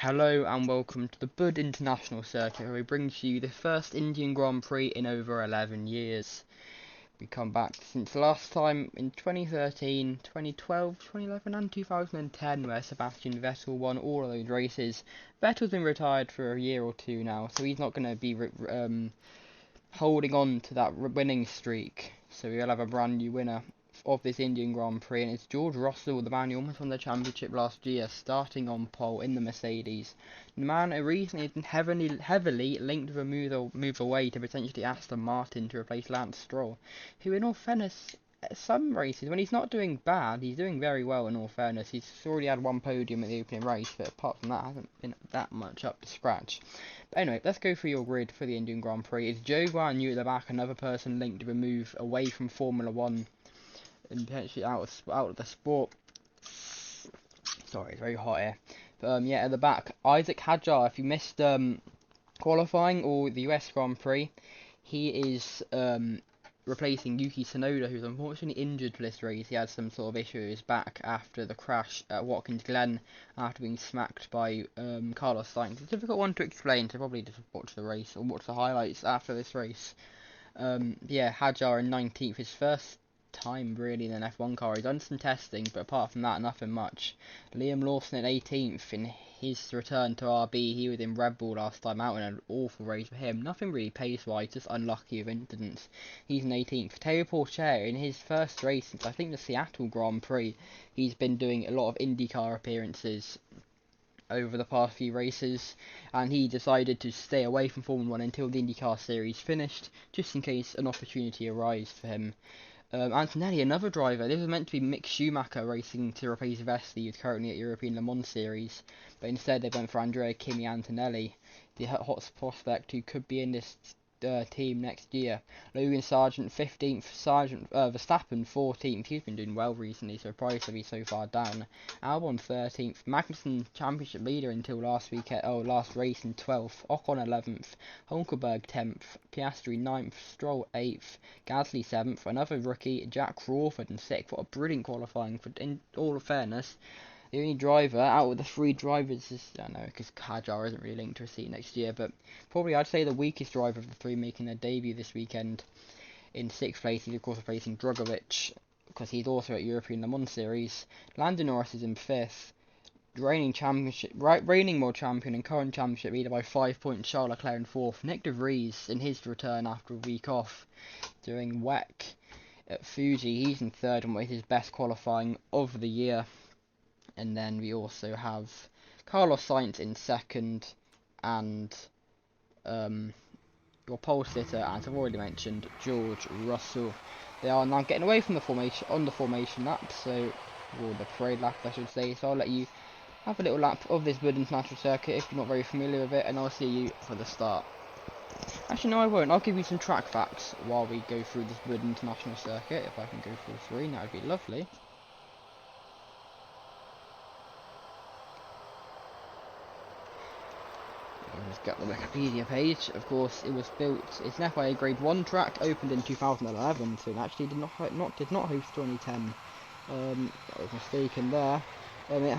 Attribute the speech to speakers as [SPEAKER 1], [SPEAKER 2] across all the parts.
[SPEAKER 1] Hello and welcome to the Bud International Circuit, where we bring to you the first Indian Grand Prix in over 11 years. We come back since last time in 2013, 2012, 2011 and 2010, where Sebastian Vettel won all of those races. Vettel's been retired for a year or two now, so he's not going to be holding on to that winning streak. So we'll have a brand new winner of this Indian Grand Prix, and it's George Russell, the man who almost won the championship last year, starting on pole in the Mercedes. The man recently has been heavily linked with a move away to potentially Aston Martin to replace Lance Stroll, who in all fairness, at some races, when he's not doing bad, he's doing very well in all fairness. He's already had one podium at the opening race, but apart from that, hasn't been that much up to scratch. But anyway, let's go through your grid for the Indian Grand Prix. It's Zhou Guanyu at the back, another person linked with a move away from Formula 1 and potentially out of the sport. Sorry, it's very hot here. But yeah, at the back, Isaac Hadjar. If you missed qualifying or the US Grand Prix, he is replacing Yuki Tsunoda, who's unfortunately injured for this race. He had some sort of issue with his back after the crash at Watkins Glen after being smacked by Carlos Sainz. It's a difficult one to explain, so probably just watch the race or watch the highlights after this race. Yeah, Hadjar in 19th, his first time really in an F1 car. He's done some testing, but apart from that, nothing much. Liam Lawson at 18th in his return to RB. He was in Red Bull last time out in an awful race for him. Nothing really pace-wise, just unlucky with incidents. He's in 18th. Teo Pourchaire in his first race since I think the Seattle Grand Prix. He's been doing a lot of IndyCar appearances over the past few races, and he decided to stay away from Formula 1 until the IndyCar series finished, just in case an opportunity arose for him. Antonelli, another driver. This was meant to be Mick Schumacher racing to replace Vesely, who's currently at European Le Mans Series, but instead they went for Andrea Kimi Antonelli, the hot prospect who could be in this team next year. Logan Sargent 15th, Verstappen 14th. He's been doing well recently, so surprised to be so far down. Albon 13th, Magnussen championship leader until last race in 12th. Ocon 11th, Hulkenberg 10th, Piastri 9th, Stroll 8th, Gasly 7th. Another rookie, Jack Crawford in 6th. What a brilliant qualifying! For in all fairness, the only driver out of the three drivers is, I don't know, because Hadjar isn't really linked to a seat next year, but probably I'd say the weakest driver of the three making their debut this weekend. In 6th place, he's of course replacing Drugovic, because he's also at European Le Mans Series. Lando Norris is in 5th, reigning world champion and current championship leader by 5 points, Charles Leclerc in 4th. Nick De Vries in his return after a week off, doing WEC at Fuji. He's in 3rd and with his best qualifying of the year. And then we also have Carlos Sainz in 2nd, and your pole sitter, as I've already mentioned, George Russell. They are now getting away from the formation lap, or the parade lap I should say, so I'll let you have a little lap of this Bud International Circuit if you're not very familiar with it, and I'll see you for the start. Actually no, I won't. I'll give you some track facts while we go through this Bud International Circuit. If I can go through 3, that would be lovely. Just got the Wikipedia page. Of course, it was built. It's an FIA Grade 1 track, opened in 2011, so it actually did not host 2010. I was mistaken there. It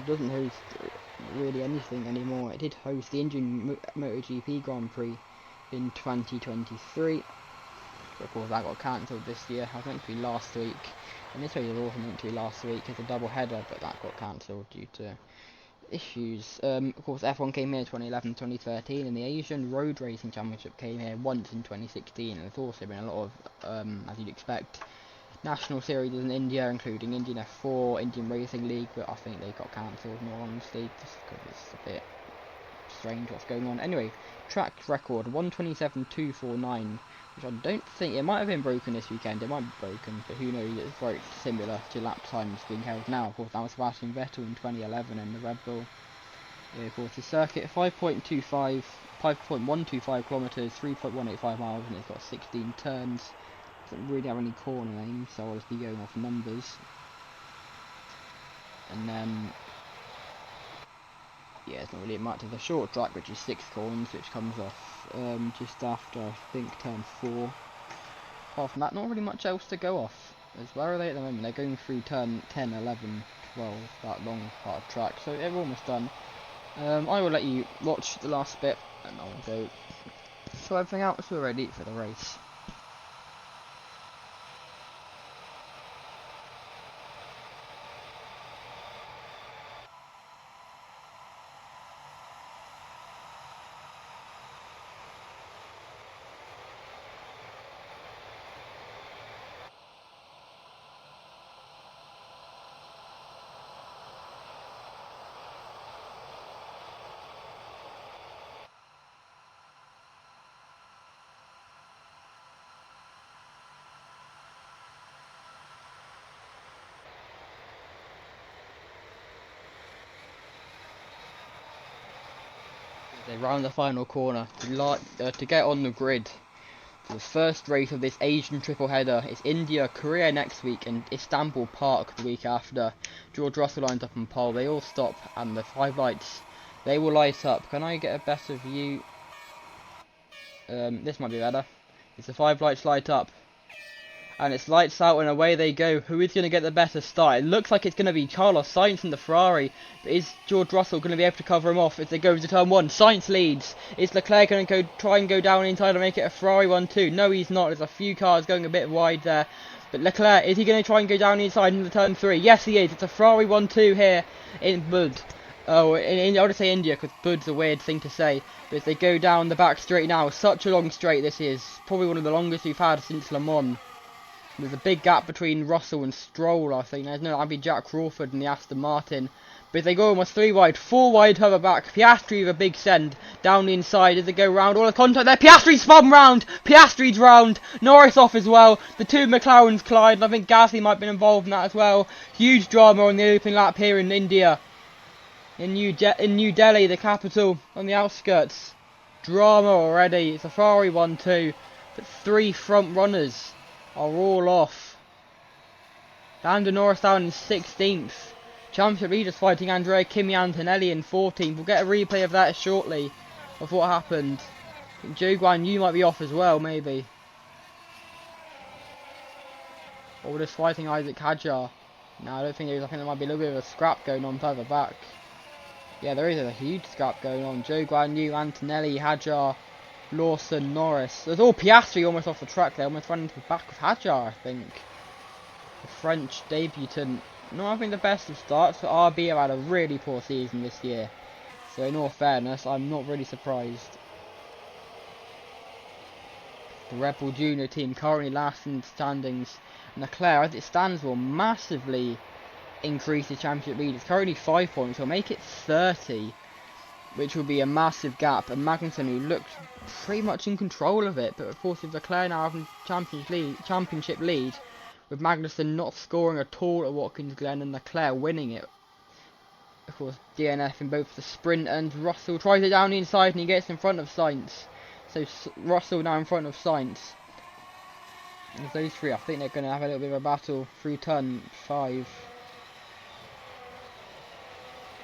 [SPEAKER 1] doesn't host really anything anymore. It did host the Indian MotoGP Grand Prix in 2023. But of course, that got cancelled this year. I was meant to be last week, and this race was also meant to be last week as a double header, but that got cancelled due to issues. Of course, F1 came here in 2011, 2013, and the Asian Road Racing Championship came here once in 2016, and there's also been a lot of, as you'd expect, national series in India, including Indian F4, Indian Racing League, but I think they got cancelled, in all honesty, just because it's a bit strange what's going on. Anyway, track record 127.249, which I don't think, it might have been broken this weekend, it might be broken, but who knows. It's very similar to lap times being held now. Of course, that was Sebastian Vettel in 2011 in the Red Bull. Yeah, of course, the circuit 5.125 kilometers, 3.185 miles, and it's got 16 turns. Doesn't really have any corner names, so I'll just be going off numbers. And then yeah, it's not really much of a short track, which is 6 corners, which comes off just after, I think, turn 4. Apart from that, not really much else to go off. As where are they at the moment? They're going through turn 10, 11, 12, that long part of track, so they're almost done. I will let you watch the last bit, and I will go sort everything out so we're ready for the race. They round the final corner to get on the grid for the first race of this Asian triple header. It's India, Korea next week, and Istanbul Park the week after. George Russell lines up on pole. They all stop, and the 5 lights, they will light up. Can I get a better view? This might be better. It's the 5 lights light up, and it's lights out, and away they go. Who is going to get the better start? It looks like it's going to be Carlos Sainz in the Ferrari, but is George Russell going to be able to cover him off if they go into turn 1? Sainz leads. Is Leclerc going to try and go down inside and make it a Ferrari 1-2? No, he's not. There's a few cars going a bit wide there. But Leclerc, is he going to try and go down inside into turn 3? Yes, he is. It's a Ferrari 1-2 here in Bud. Oh, I would say India, because Bud's a weird thing to say. But as they go down the back straight now, such a long straight this is. Probably one of the longest we've had since Le Mans. There's a big gap between Russell and Stroll, I think. There's no, that'd be Jack Crawford and the Aston Martin. But if they go almost 3 wide, 4 wide, hover back. Piastri with a big send down the inside as they go round all the contact there. Piastri spun round. Piastri's round. Norris off as well. The 2 McLarens collide, and I think Gasly might have been involved in that as well. Huge drama on the opening lap here in India. In New Delhi, the capital, on the outskirts. Drama already. It's a Ferrari 1-2. But 3 front runners are all off. Lando Norris down in 16th. Championship leaders fighting Andrea Kimi Antonelli in 14th. We'll get a replay of that shortly, of what happened. I think Zhou Guanyu might be off as well, maybe. Or we're just fighting Isaac Hadjar. No, I don't think there is. I think there might be a little bit of a scrap going on further back. Yeah, there is a huge scrap going on. Zhou Guanyu, Antonelli, Hadjar, Lawson, Norris. There's all Piastri almost off the track there, almost running to the back of Hadjar, I think. The French debutant. Not having the best of starts, but RB have had a really poor season this year. So in all fairness, I'm not really surprised. The Red Bull Junior team currently last in the standings. And Leclerc, as it stands, will massively increase his championship lead. It's currently 5 points, he'll make it 30. Which will be a massive gap, and Magnussen, who looked pretty much in control of it, but of course with Leclerc now having championship lead, with Magnussen not scoring at all at Watkins Glen and Leclerc winning it. Of course, DNF in both the sprint, and Russell tries it down the inside and he gets in front of Sainz. So Russell now in front of Sainz. And those 3, I think they're going to have a little bit of a battle through turn 5.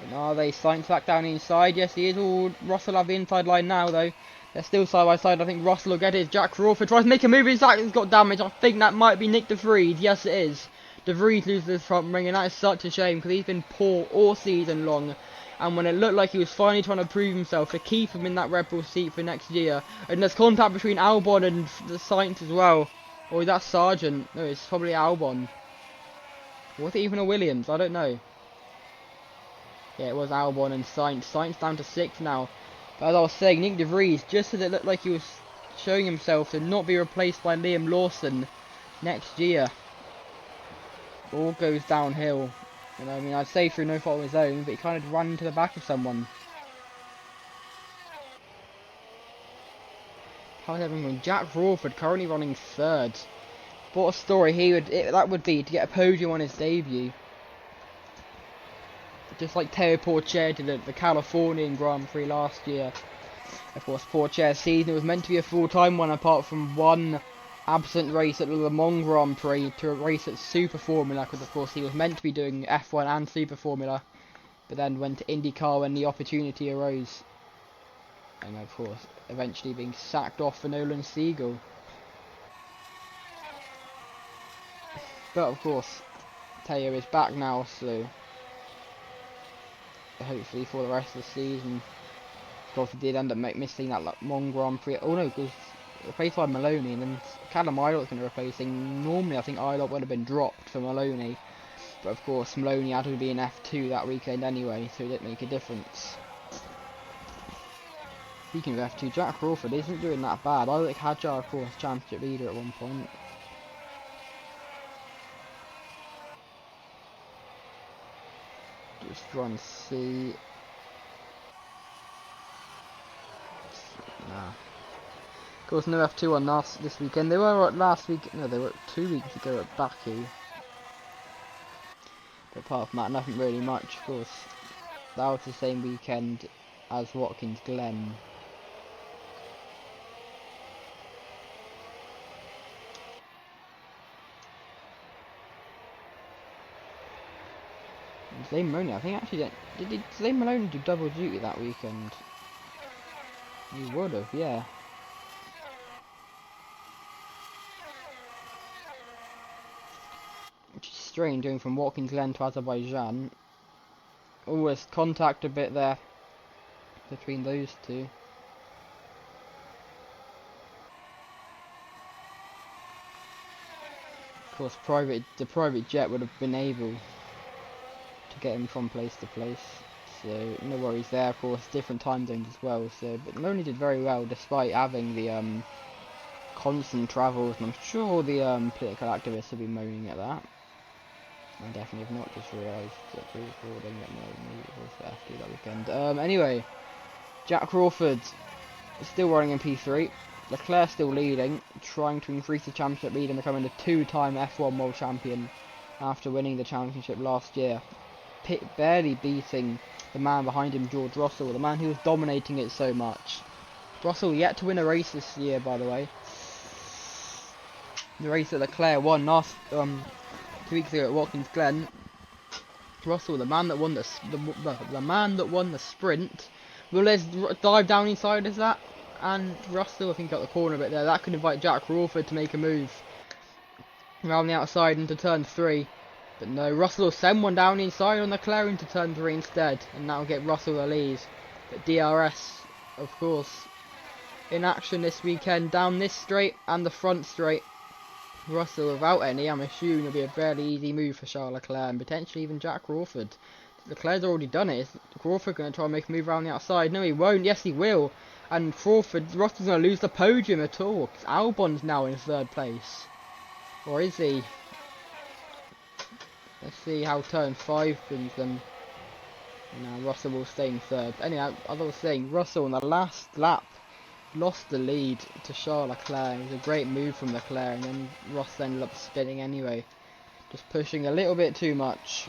[SPEAKER 1] And are they Sainz back down the inside? Yes, he is. All Russell have the inside line now, though. They're still side by side. I think Russell will get it. Jack Crawford tries to make a move. His has got damage. I think that might be Nick De Vries. Yes, it is. De Vries loses his front ring, and that is such a shame because he's been poor all season long. And when it looked like he was finally trying to prove himself to keep him in that Red Bull seat for next year, and there's contact between Albon and the Sainz as well. Or is that Sargent? No, it's probably Albon. Was it even a Williams? I don't know. Yeah, it was Albon and Sainz. Sainz down to 6th now. But as I was saying, Nick De Vries, just as it looked like he was showing himself to not be replaced by Liam Lawson next year, all goes downhill. You know, I mean, I'd say through no fault of his own, but he kind of ran into the back of someone. How's everyone going? Jack Crawford currently running 3rd. What a story that would be to get a podium on his debut. Just like Teo Porcher did at the Californian Grand Prix last year. Of course, Porcher's season was meant to be a full-time one, apart from one absent race at the Le Mans Grand Prix to a race at Super Formula, because of course he was meant to be doing F1 and Super Formula, but then went to IndyCar when the opportunity arose. And of course, eventually being sacked off for Nolan Siegel. But of course, Teo is back now, so hopefully for the rest of the season. Of course, he did end up missing that long Grand Prix. Oh no, because replaced by Maloney, and then Callum Ilot's going to replace him. Normally, I think Ilot would have been dropped for Maloney, but of course, Maloney had to be in F2 that weekend anyway, so it didn't make a difference. Speaking of F2, Jack Crawford isn't doing that bad. I like had Jack Crawford as championship leader at one point. Just trying to see. Nah. Of course, no F2 on this weekend. They were last week. No, they were 2 weeks ago at Baku. But apart from that, nothing really much. Of course, that was the same weekend as Watkins Glen. Zane Maloney, I think actually did Zane Maloney do double duty that weekend? He would have, yeah. Which is strange, going from Watkins Glen to Azerbaijan. Always contact a bit there between those two. Of course, the private jet would have been able to get him from place to place. So no worries there. Of course, different time zones as well. So, but Maloney did very well despite having the constant travels, and I'm sure the political activists will be moaning at that. I definitely have not just realised that pre-recording that Maloney was for F2 that weekend. Anyway, Jack Crawford is still running in P3. Leclerc still leading, trying to increase the championship lead and becoming a two-time F1 world champion after winning the championship last year. Barely beating the man behind him, George Russell, the man who was dominating it so much. Russell yet to win a race this year, by the way. The race that Leclerc won last 2 weeks ago at Watkins Glen. Russell, the man that won the man that won the sprint. Will Les dive down inside as that? And Russell, I think, got the corner a bit there. That could invite Jack Crawford to make a move around the outside into turn 3. But no, Russell will send one down inside on Leclerc into turn 3 instead. And that will get Russell the lead. But DRS, of course, in action this weekend down this straight and the front straight. Russell without any, I'm assuming, will be a fairly easy move for Charles Leclerc and potentially even Jack Crawford. Leclerc's already done it. Is Crawford going to try and make a move around the outside? No, he won't. Yes, he will. And Russell's going to lose the podium at all. Because Albon's now in 3rd place. Or is he? Let's see how turn 5 brings them. Now Russell will stay in 3rd. Anyway, as I was saying, Russell on the last lap lost the lead to Charles Leclerc. It was a great move from Leclerc, and then Russell ended up spinning anyway. Just pushing a little bit too much.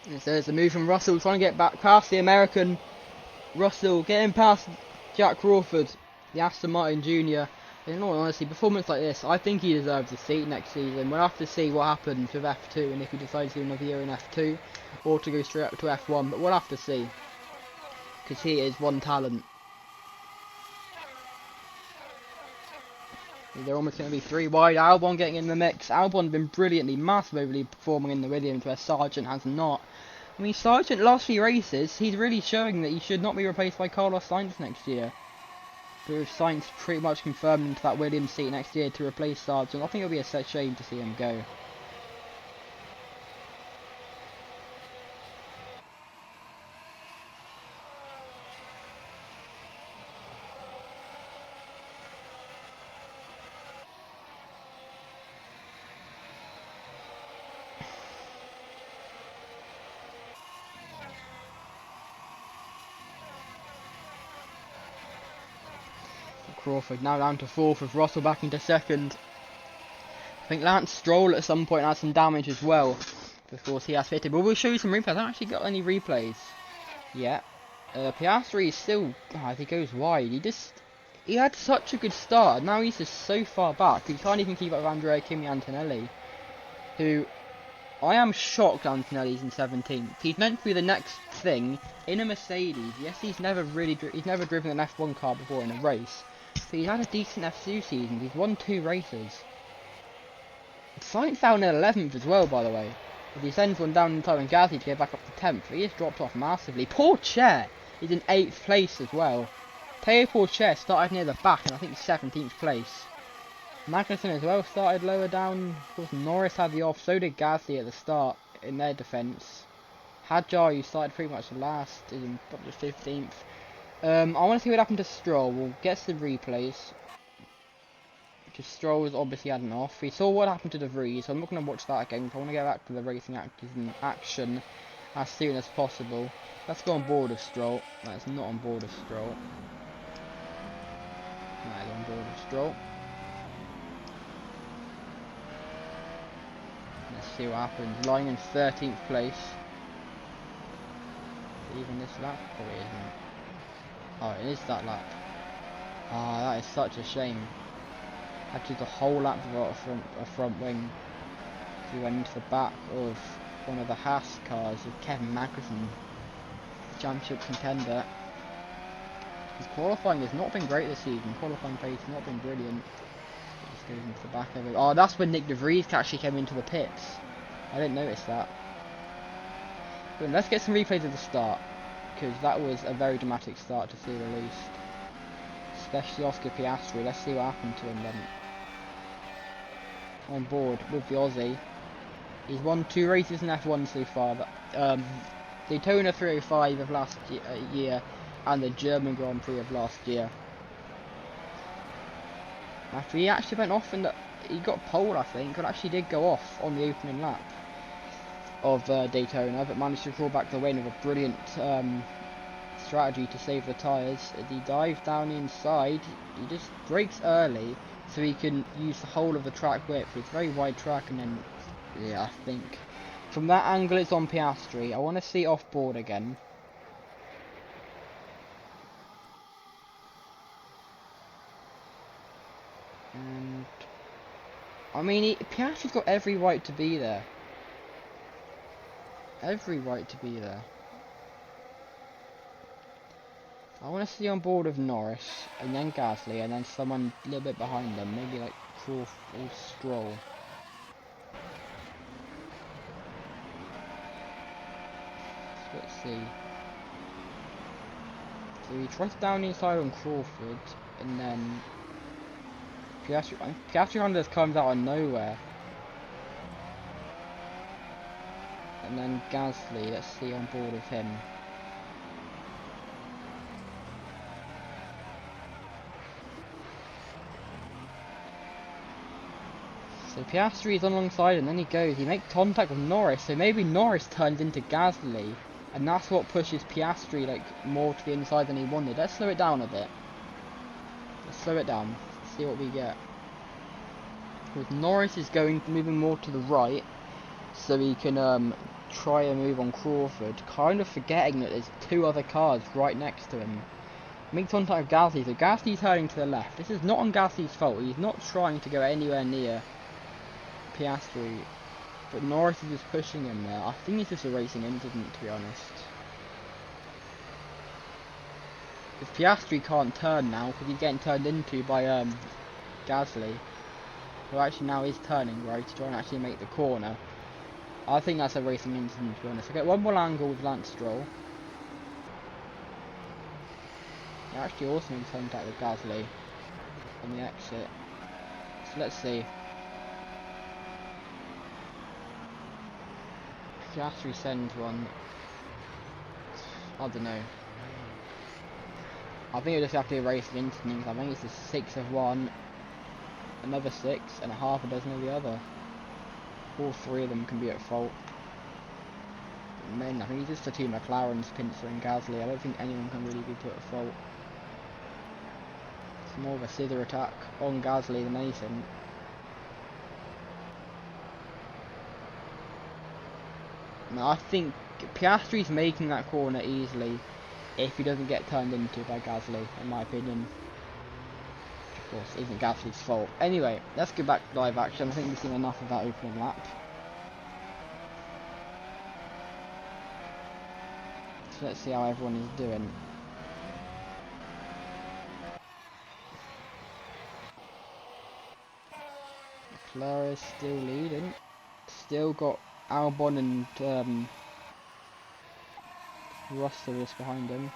[SPEAKER 1] And so there's a move from Russell trying to get back past the American. Russell getting past Jack Crawford, the Aston Martin Jr. In all honesty, performance like this, I think he deserves a seat next season. We'll have to see what happens with F2 and if he decides to do another year in F2 or to go straight up to F1, but we'll have to see. Because he is one talent. They're almost going to be 3 wide. Albon getting in the mix. Albon's been brilliantly, massively performing in the Williams where Sargent has not. I mean, Sargent, last few races, he's really showing that he should not be replaced by Carlos Sainz next year. But with Sainz pretty much confirmed into that Williams seat next year to replace Sargent, I think it'll be a sad shame to see him go. Crawford now down to 4th with Russell back into 2nd. I think Lance Stroll at some point had some damage as well. Of course, he has fitted. But we'll show you some replays. I haven't actually got any replays yet. Piastri is still, as he goes wide, he had such a good start. Now he's just so far back. He can't even keep up with Andrea Kimi Antonelli, who I am shocked Antonelli's in 17th. He's meant to be the next thing in a Mercedes. Yes, he's never driven an F1 car before in a race, but he's had a decent F2 season. He's won 2 races. Sainz down in 11th as well, by the way. If he sends one down in time and Gasly to get back up to 10th, he has dropped off massively. Pourchaire is in 8th place as well. Teo Pourchaire started near the back and I think 17th place. Magnussen as well started lower down. Of course, Norris had the off, so did Gasly at the start in their defence. Hadjar, who started pretty much last, is in probably 15th. I want to see what happened to Stroll. We'll get some replays. Because Stroll was obviously had an off. We saw what happened to De Vries, so I'm not going to watch that again. I want to get back to the racing action as soon as possible. Let's go on board with Stroll. That's not on board with Stroll. That is on board with Stroll. Let's see what happens. Lying in 13th place. Even this lap? Probably isn't. Oh, it is that lap. Ah, that is such a shame. Actually, the whole lap without a front wing. So we went into the back of one of the Haas cars with Kevin Magnussen, the championship contender. His qualifying has not been great this season. Qualifying pace has not been brilliant. It just goes into the back of it. Oh, that's when Nick De Vries actually came into the pits. I didn't notice that. But let's get some replays of the start, because that was a very dramatic start to say the least. Especially Oscar Piastri. Let's see what happened to him then. On board with the Aussie. He's won 2 races in F1 so far. Daytona 305 of last year and the German Grand Prix of last year. After he actually went off and he got pole, I think, but actually did go off on the opening lap of Daytona, but managed to crawl back the win with a brilliant strategy to save the tyres. As he dives down the inside, he just brakes early so he can use the whole of the track width. It's a very wide track, and then, yeah, I think from that angle it's on Piastri. I want to see off board again. And I mean, Piastri's got every right to be there. Every right to be there. I want to see on board of Norris, and then Gasly, and then someone a little bit behind them, maybe like Crawford or Stroll. So let's see. So he tries down the inside on Crawford, and then Piastri kind of just comes out of nowhere. And then Gasly, let's see on board with him. So Piastri is on alongside and then he goes, he makes contact with Norris, so maybe Norris turns into Gasly, and that's what pushes Piastri like more to the inside than he wanted. Let's slow it down a bit. Let's slow it down, see what we get. Because Norris is moving more to the right, so he can try and move on Crawford, kind of forgetting that there's 2 other cars right next to him. Makes contact with Gasly, so Gasly's turning to the left. This is not on Gasly's fault, he's not trying to go anywhere near Piastri, but Norris is just pushing him there. I think it's just a racing incident, to be honest. If Piastri can't turn now, because he's getting turned into by Gasly, who actually now is turning right to try and actually make the corner. I think that's a racing incident, to be honest. I get one more angle with Lance Stroll. He actually also makes contact with Gasly on the exit. So let's see. Piastri sends one. I don't know. I think it'll just have to be a racing incident. I think it's a 6 of one, another 6, and a half a dozen of the other. All 3 of them can be at fault. But men, I think it's just the 2 McLarens, Pincer and Gasly. I don't think anyone can really be put at fault. It's more of a scissor attack on Gasly than anything. Now I think Piastri's making that corner easily if he doesn't get turned into by Gasly, in my opinion. Of course, it isn't Gasly's fault. Anyway, let's go back to live action. I think we've seen enough of that opening lap. So let's see how everyone is doing. Leclerc is still leading. Still got Albon and Russell is behind him.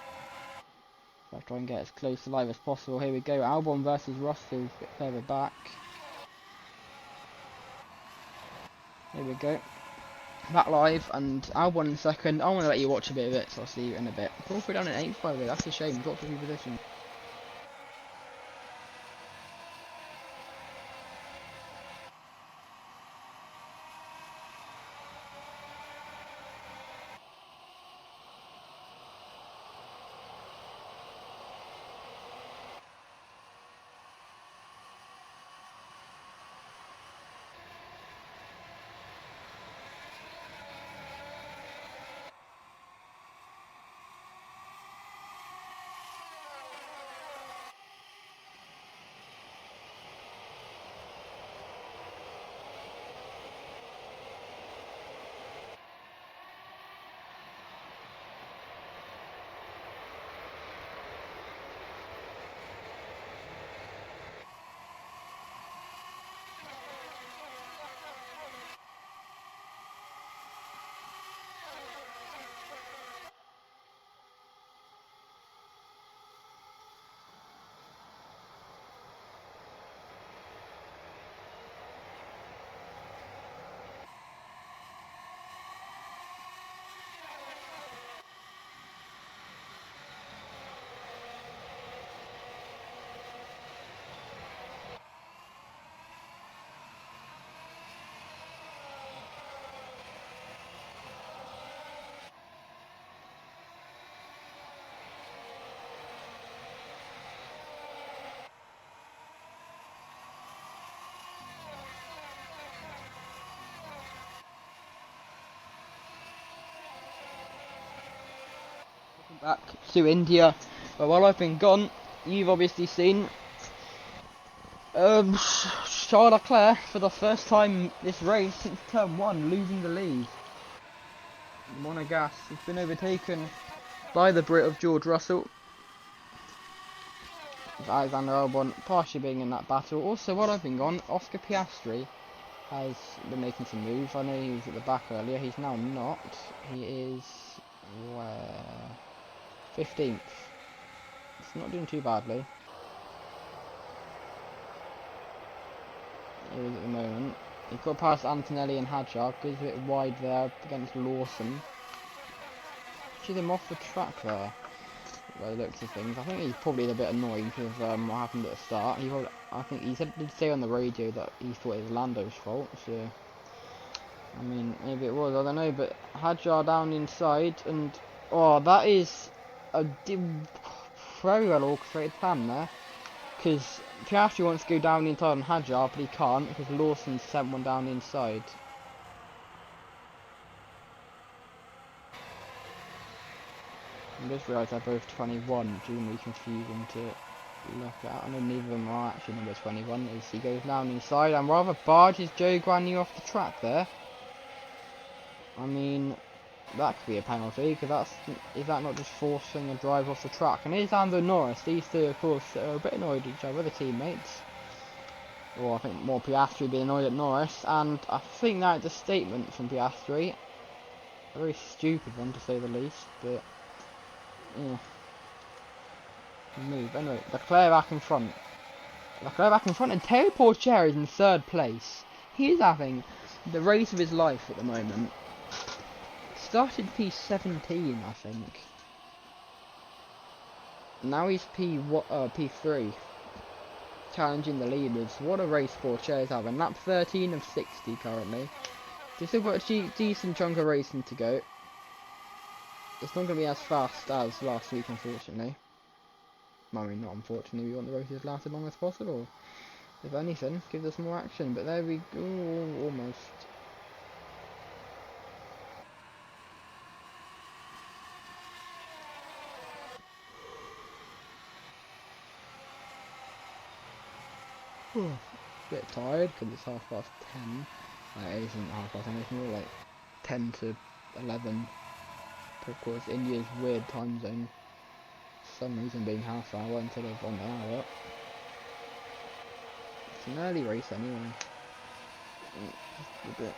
[SPEAKER 1] I'll try and get as close to live as possible. Here we go, Albon versus Russell, a bit further back. Here we go. Back live, and Albon in second. I want to let you watch a bit of it, so I'll see you in a bit. We're all down in 8th, by the way, that's a shame. Dropped a few positions. Back to India, but while I've been gone, you've obviously seen Charles Leclerc for the first time this race since turn 1 losing the lead. Monegas has been overtaken by the Brit of George Russell, with Alexander Albon partially being in that battle. Also, while I've been gone, Oscar Piastri has been making some moves. I know he was at the back earlier, he's now not. He is where? 15th. It's not doing too badly. He is at the moment. He's got past Antonelli and Hadjar, goes a bit wide there against Lawson. She's him off the track there, by the looks of things. I think he's probably a bit annoyed because of what happened at the start. I think he did say on the radio that he thought it was Lando's fault, so I mean, maybe it was, I don't know, but Hadjar down inside, and oh, that is a very well orchestrated plan there, because Piastri wants to go down inside on Hadjar, but he can't because Lawson sent one down inside. I just realised they're both 21, which is really confusing to look at. I know neither of them are actually number 21, as he goes down inside and rather barges Joe Guanyu off the track there. I mean, that could be a penalty, because is that not just forcing a driver off the track? And here's Lando Norris. These two, of course, are a bit annoyed at each other, the teammates. Or I think more Piastri being annoyed at Norris, and I think that is a statement from Piastri. A very stupid one, to say the least, but yeah. Move. Anyway, Leclerc back in front. Leclerc back in front, and Terry Porcher is in 3rd place. He is having the race of his life at the moment. Started P17, I think. Now he's P3. Challenging the leaders. What a race Porcher is having. Lap 13 of 60 currently. They've still got a decent chunk of racing to go. It's not going to be as fast as last week, unfortunately. I mean, not unfortunately, we want the race to last as long as possible. If anything, give us more action, but there we go, almost. A bit tired because it's 10:30. It isn't 10:30, it's more like 10 to 11. But of course, India's weird time zone. For some reason being half hour instead of 1 hour. It's an early race anyway. Just a bit.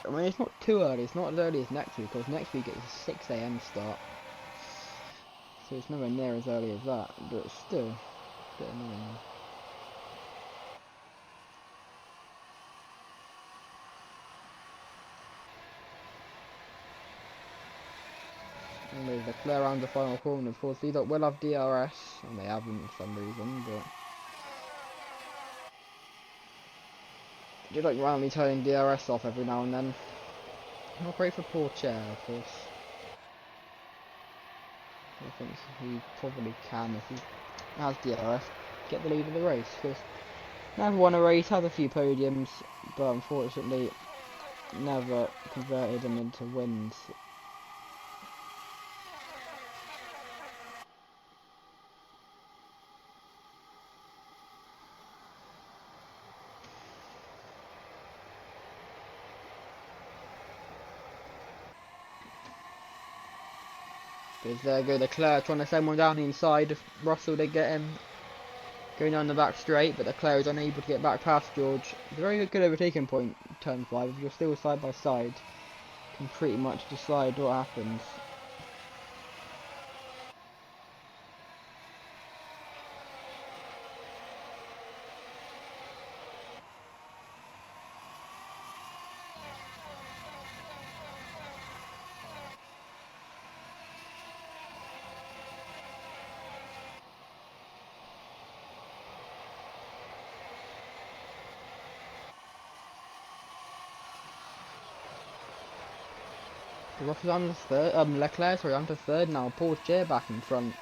[SPEAKER 1] I mean, it's not too early. It's not as early as next week, because next week it's a 6 AM start. So it's nowhere near as early as that, but still a bit annoying. And there's the clear around the final corner. Of course, these will have DRS, and they haven't for some reason, but just like randomly turning DRS off every now and then. Not great for poor Chair, of course. I think he probably can, if he has DRS, get the lead of the race, because never won a race, had a few podiums, but unfortunately never converted them into wins. Because there go Leclerc trying to send one down the inside. Russell did get him going down the back straight, but Leclerc is unable to get back past George. It's a very good overtaking point, turn 5. If you're still side by side, you can pretty much decide what happens. Russell's under third, Leclerc, sorry, under third now. Paul's chair back in front.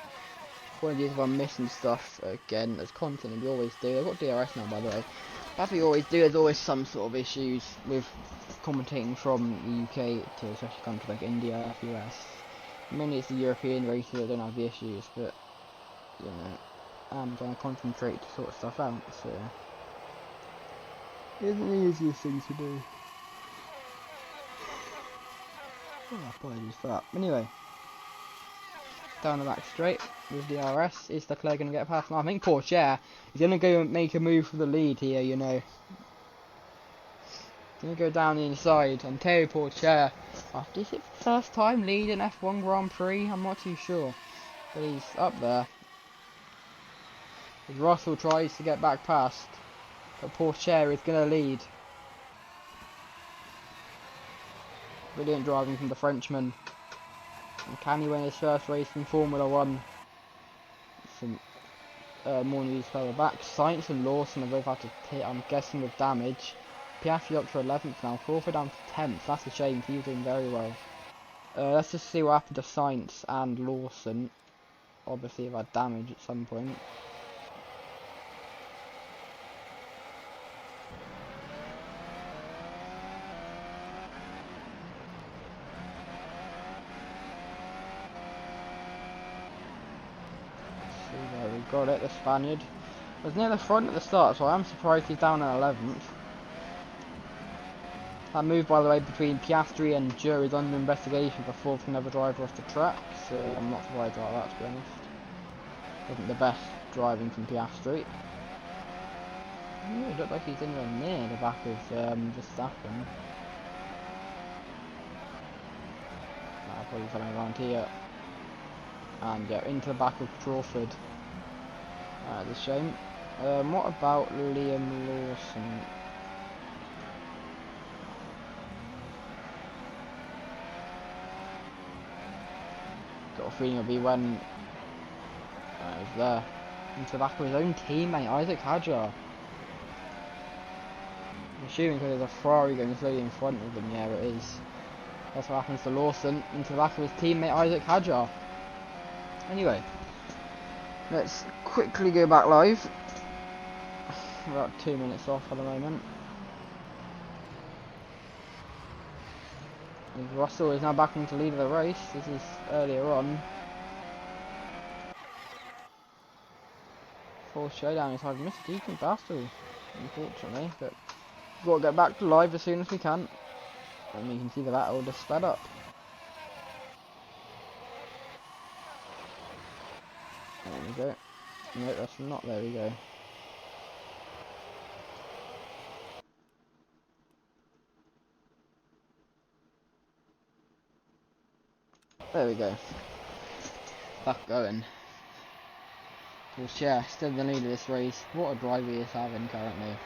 [SPEAKER 1] Apologies if I'm missing stuff again, as constantly we always do. I've got DRS now, by the way. As we always do, there's always some sort of issues with commentating from the UK to especially countries like India, US. Mainly it's the European races that don't have the issues, but you know, I'm trying to concentrate to sort stuff out, so it isn't the easiest thing to do. Oh, apologies for that. Anyway, down the back straight with the DRS. Is Leclerc going to get past? No, I think poor Chair is going to go and make a move for the lead here, you know. Going to go down the inside and Terry poor Chair. After is it first time leading F1 Grand Prix? I'm not too sure, but he's up there. As Russell tries to get back past, but poor Chair is going to lead. Brilliant driving from the Frenchman. And can he win his first race in Formula 1? Some more news further back. Sainz and Lawson have both had to hit, I'm guessing, with damage. Piastri up to 11th now. Crawford down to 10th. That's a shame, he was doing very well. Let's just see what happened to Sainz and Lawson. Obviously, they've had damage at some point. There we got it, the Spaniard was near the front at the start, so I am surprised he's down at 11th. That move, by the way, between Piastri and Joe is under investigation for fourth another driver off the track, so I'm not surprised about that, to be honest. Wasn't the best driving from Piastri. It looked like he's anywhere near the back of Verstappen. Probably coming around here. And into the back of Crawford. That's a shame. What about Liam Lawson? Got a feeling it'll be when he's there. Into the back of his own teammate, Isaac Hadjar. I'm assuming because there's a Ferrari going slowly in front of them, yeah it is. That's what happens to Lawson, into the back of his teammate Isaac Hadjar. Anyway, let's quickly go back live. We're about 2 minutes off at the moment. And Russell is now back into lead of the race. This is earlier on. Full showdown is I've missed a decent battle, unfortunately, but we've got to get back to live as soon as we can. And you can see the battle just sped up. There we go. No, that's not. There we go. There we go. Back going. Well, yeah, still the lead of this race. What a drive he is having currently.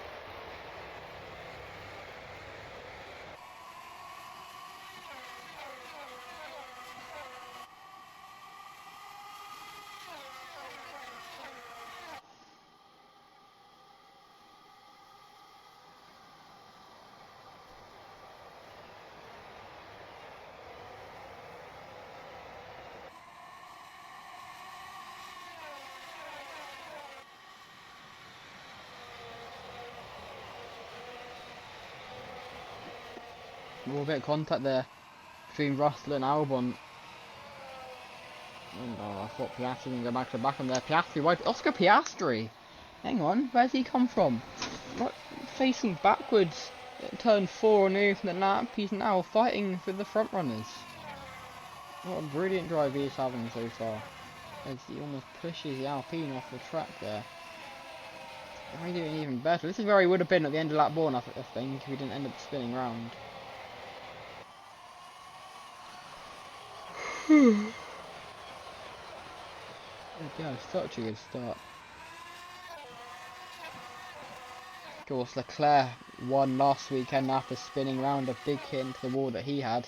[SPEAKER 1] A bit of contact there between Russell and Albon. Oh, I thought Piastri can go back to back on there. Piastri, why? Oscar Piastri! Hang on, where's he come from? What? Facing backwards at turn 4 on the from the lap, he's now fighting for the front runners. What a brilliant drive he's having so far. As he almost pushes the Alpine off the track there. He's doing even better. This is where he would have been at the end of lap 1, I think, if he didn't end up spinning round. Yeah, such a good start. Of course, Leclerc won last weekend after spinning round a big hit into the wall that he had.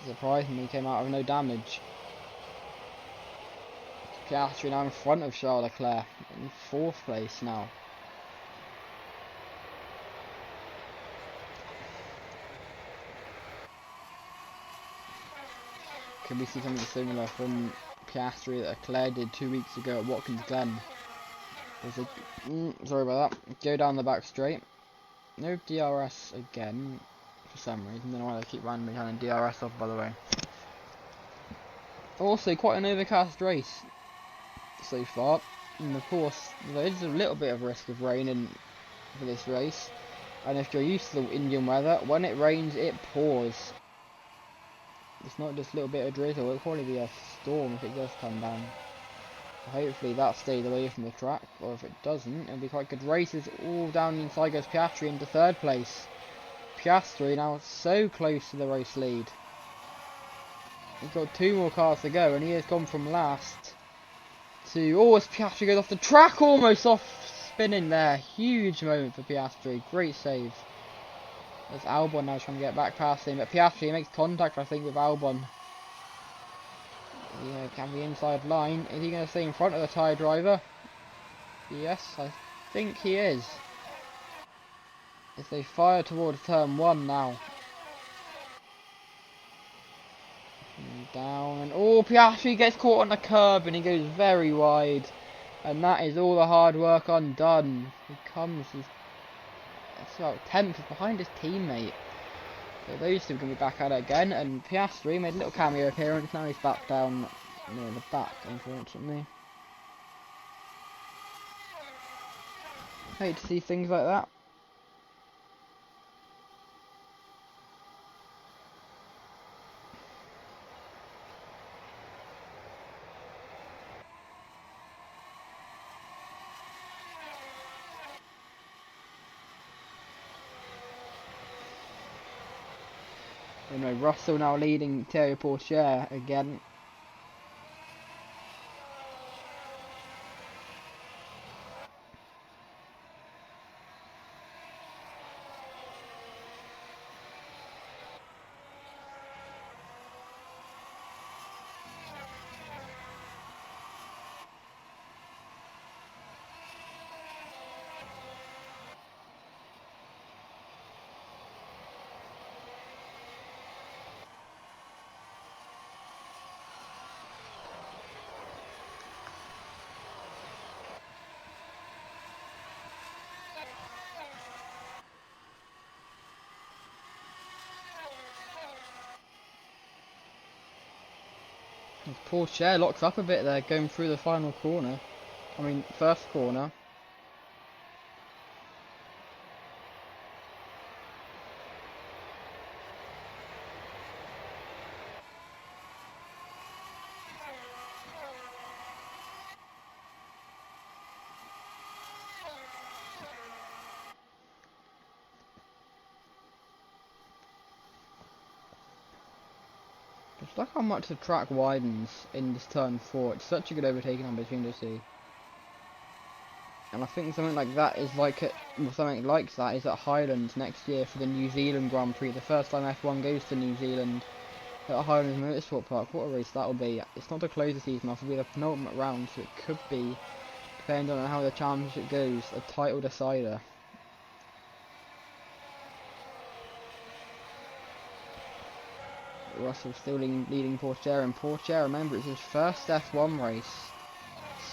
[SPEAKER 1] Surprisingly, came out with no damage. Piastri now in front of Charles Leclerc in 4th place now. Can we see something similar from Piastri that Leclerc did 2 weeks ago at Watkins Glen? Sorry about that. Go down the back straight. No DRS again for some reason. Don't know why they keep randomly having DRS off, by the way. Also, quite an overcast race so far, and of course there is a little bit of risk of rain for this race, and if you're used to the Indian weather, when it rains it pours. It's not just a little bit of drizzle, it'll probably be a storm if it does come down. So hopefully that stays away from the track, or if it doesn't, it'll be quite good races. All down inside goes Piastri into 3rd place. Piastri now so close to the race lead. He's got 2 more cars to go, and he has gone from last to... Oh, as Piastri goes off the track, almost off spinning there. Huge moment for Piastri, great save. There's Albon now trying to get back past him, but Piastri makes contact, I think, with Albon. Yeah, can be inside line. Is he going to stay in front of the tyre driver? Yes, I think he is. As they fire towards turn 1 now. And down, and oh, Piastri gets caught on the curb and he goes very wide. And that is all the hard work undone. He comes, that's about 10th behind his teammate. So those two are going to be back at it again, and Piastri made a little cameo appearance, now he's back down near the back, unfortunately. Hate to see things like that. Anyway, Russell now leading Thierry Pourchaire again. Pourchaire locks up a bit there, going through the final corner. I mean, first corner. Just look how much the track widens in this turn 4. It's such a good overtaking on between the two. And I think something like that is like something like that is at Highlands next year for the New Zealand Grand Prix. The first time F1 goes to New Zealand at Highlands Motorsport Park. What a race that will be. It's not to close the season off, it'll be the penultimate round, so it could be, depending on how the championship goes, a title decider. Russell still leading Porsche, and Porsche, remember, it's his first F1 race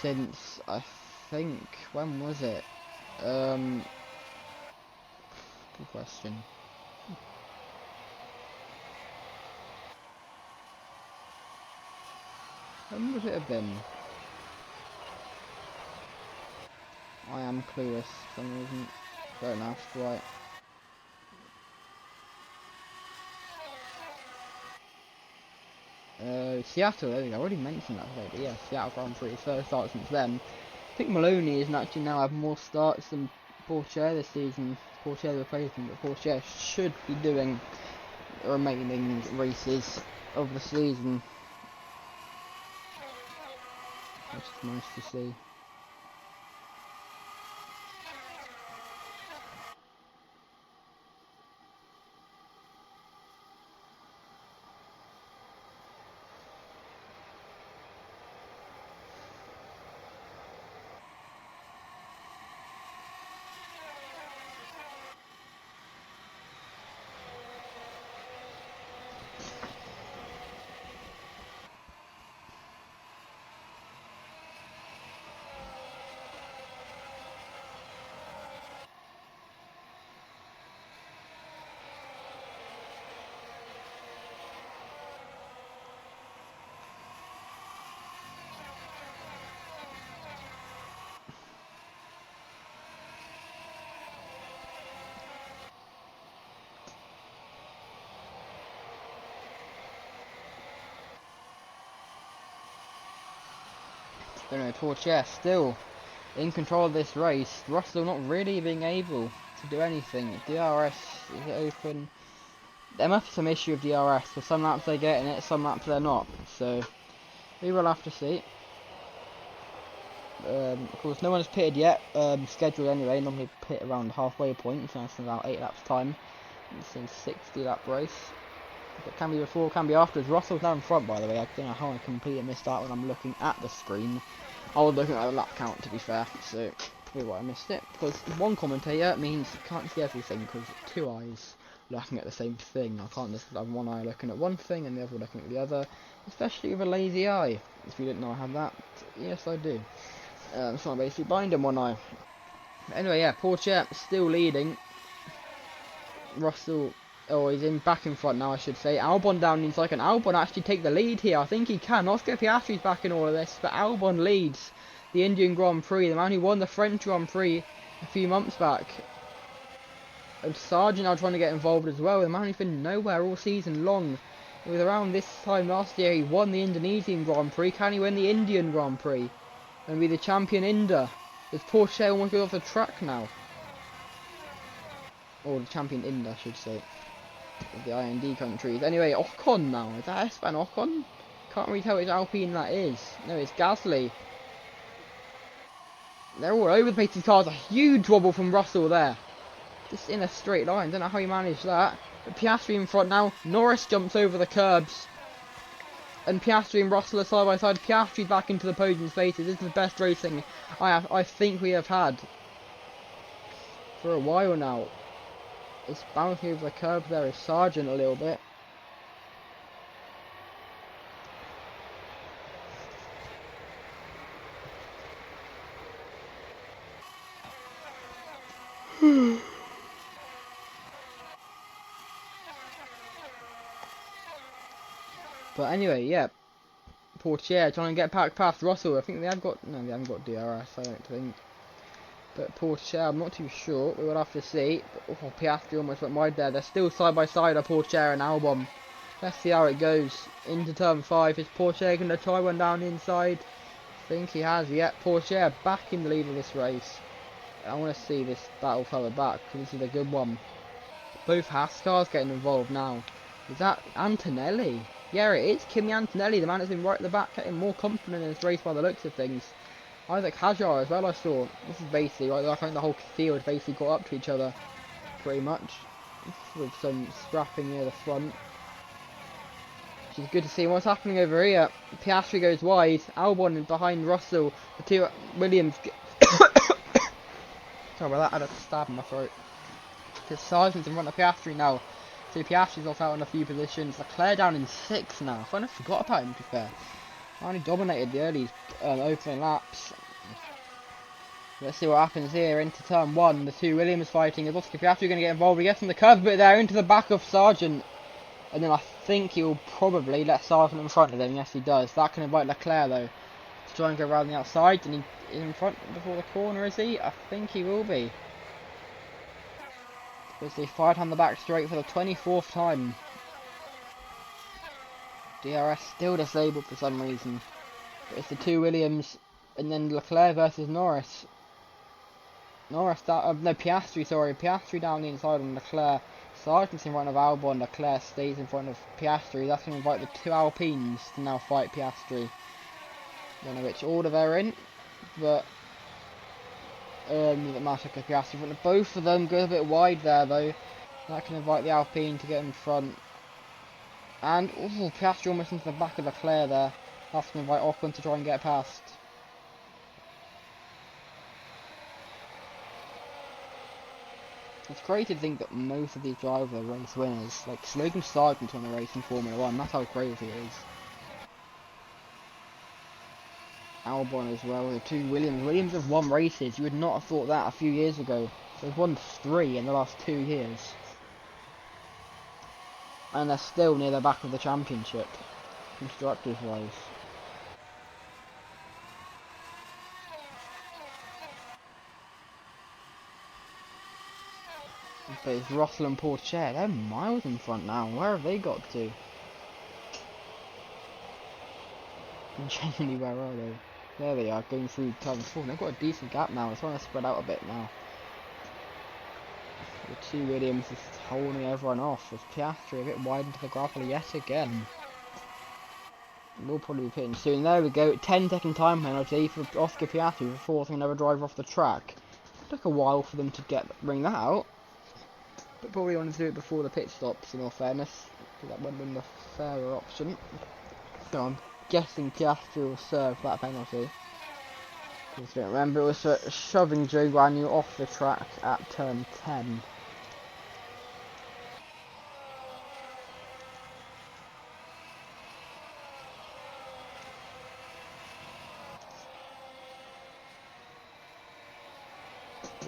[SPEAKER 1] since, I think, when was it? Good question. When would it have been? I am clueless for some reason. Fair enough, right. Seattle, there we go. I already mentioned that today, but yeah, Seattle Grand Prix, first start since then. I think Maloney is actually now have more starts than Porsche this season. Porsche the replacement, but Porsche should be doing the remaining races of the season, which is nice to see. But anyway, Porsche still in control of this race. Russell not really being able to do anything. DRS is open. There must be some issue with DRS, for some laps they're getting it, some laps they're not. So we will have to see. Of course, no one has pitted yet. Scheduled anyway. Normally pit around the halfway point, so that's about 8 laps time. It's a 60 lap race. It can be before, can be afterwards. Russell's now in front, by the way. I don't know how I completely missed that when I'm looking at the screen. I was looking at the lap count, to be fair, so probably why I missed it. Because one commentator means you can't see everything, because 2 eyes looking at the same thing. I can't just have one eye looking at one thing and the other looking at the other, especially with a lazy eye. If you didn't know I have that, yes I do. So I'm basically blind in one eye. But anyway, yeah, Porsche still leading. Russell, oh, he's back in front now, I should say. Albon down in second. Albon actually take the lead here. I think he can. Oscar Piastri's back in all of this, but Albon leads the Indian Grand Prix. The man who won the French Grand Prix a few months back. And Sargent now trying to get involved as well. The man who's been nowhere all season long. It was around this time last year he won the Indonesian Grand Prix. Can he win the Indian Grand Prix and be the champion Inda? Is Porsche almost goes off the track now? Or the champion Inda, I should say. Of the IND countries. Anyway, Ocon now. Is that Esteban Ocon? Can't really tell which Alpine that is. No, it's Gasly. They're all over the place. These cars. A huge wobble from Russell there. Just in a straight line. Don't know how he managed that. But Piastri in front now. Norris jumps over the curbs. And Piastri and Russell are side by side. Piastri back into the podium spaces. This is the best racing I think we have had for a while now. It's bouncing over the curb there is Sargent a little bit. But anyway, yeah. Portier trying to get back past Russell. I think they have got, no, they haven't got DRS, I don't think. But Portier, I'm not too sure. We will have to see. But, oh, Piastri almost went wide there. They're still side by side, Portier and Albon. Let's see how it goes. Into turn 5. Is Portier going to try one down the inside? I think he has. Yeah, Portier back in the lead of this race. I want to see this battle further back, because this is a good one. Both Haas cars getting involved now. Is that Antonelli? Yeah, it is Kimi Antonelli, the man that's been right at the back, getting more confident in this race by the looks of things. Isaac Hajar as well, I saw. This is basically, right, I think the whole field basically got up to each other, pretty much. With some scrapping near the front. Which is good to see. What's happening over here? Piastri goes wide, Albon behind Russell. The two Williams... Sorry about that, I had a stab in my throat. Because Sargent's in front of Piastri now. So Piastri's off out in a few positions. Leclerc down in 6th now. I kind of forgot about him, to be fair. I only dominated the early opening laps. Let's see what happens here. Into turn 1. The two Williams fighting. Is Oscar Piastri going to get involved? He gets on the curve bit there into the back of Sargent. And then I think he'll probably let Sargent in front of him. Yes, he does. That can invite Leclerc, though, to try and go around the outside. And he in front before the corner, is he? I think he will be. As they fight on the back straight for the 24th time. DRS still disabled for some reason. But it's the two Williams and then Leclerc versus Norris. No, Piastri, sorry. Piastri down the inside on Leclerc. Sargent's in front of Albon. Leclerc stays in front of Piastri. That's going to invite the two Alpines to now fight Piastri. Don't know which order they're in, but doesn't matter because Piastri in front of both of them. Goes a bit wide there though. That can invite the Alpine to get in front. And Piastri almost into the back of Leclerc there. That's going to invite Ocon to try and get past. It's crazy to think that most of these drivers are race winners. Like Logan Sargent won the race in Formula 1. That's how crazy it is. Albon as well, the two Williams. Williams have won races. You would not have thought that a few years ago. They've won 3 in the last 2 years. And they're still near the back of the championship, constructors wise. But it's Russell and Portier. They're miles in front now. Where have they got to? Genuinely, where are they? There they are, going through turn 4. They've got a decent gap now. It's trying to spread out a bit now. The two Williams is holding everyone off. With Piastri a bit wide into the gravel yet again. We'll probably be pitting soon. There we go. 10-second time penalty for Oscar Piastri for forcing another driver off the track. Took a while for them to bring that out. But probably wanted to do it before the pit stops, in all fairness. Because that would have been the fairer option. So I'm guessing Piastri will serve that penalty. Just don't remember, it was for shoving Joe Guanyu off the track at turn 10.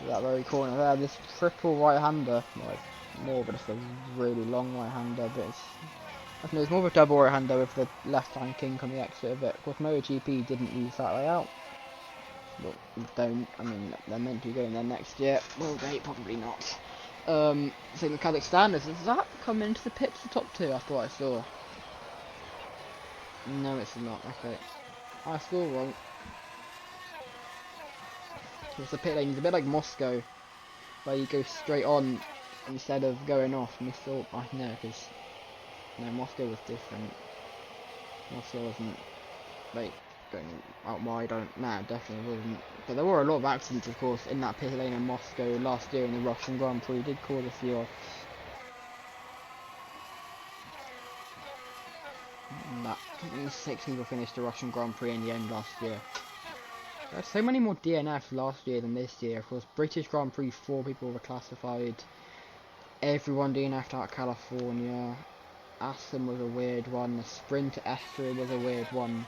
[SPEAKER 1] That very corner there, this triple right-hander, well, more of just a really long right-hander, but it's more of a double right-hander with the left-hand kink on the exit of it. Of course, MotoGP didn't use that layout. Well, don't. I mean, they're meant to be going there next year. Will they? Probably not. Same with Kazakhstan. Does that come into the pits, the top 2? I thought I saw. No, it's not. Okay. I saw wrong. It's the pit lane. It's a bit like Moscow, where you go straight on instead of going off. And we thought, I know, because no, Moscow was different. Moscow wasn't like going out wide. Nah, definitely wasn't. But there were a lot of accidents, of course, in that pit lane in Moscow last year in the Russian Grand Prix. Did cause a few off. That 6 people finished the Russian Grand Prix in the end last year. There's so many more DNFs last year than this year. Of course, British Grand Prix 4 people were classified. Everyone DNF'd out of California. Aston was a weird one. The Sprint to Austria was a weird one.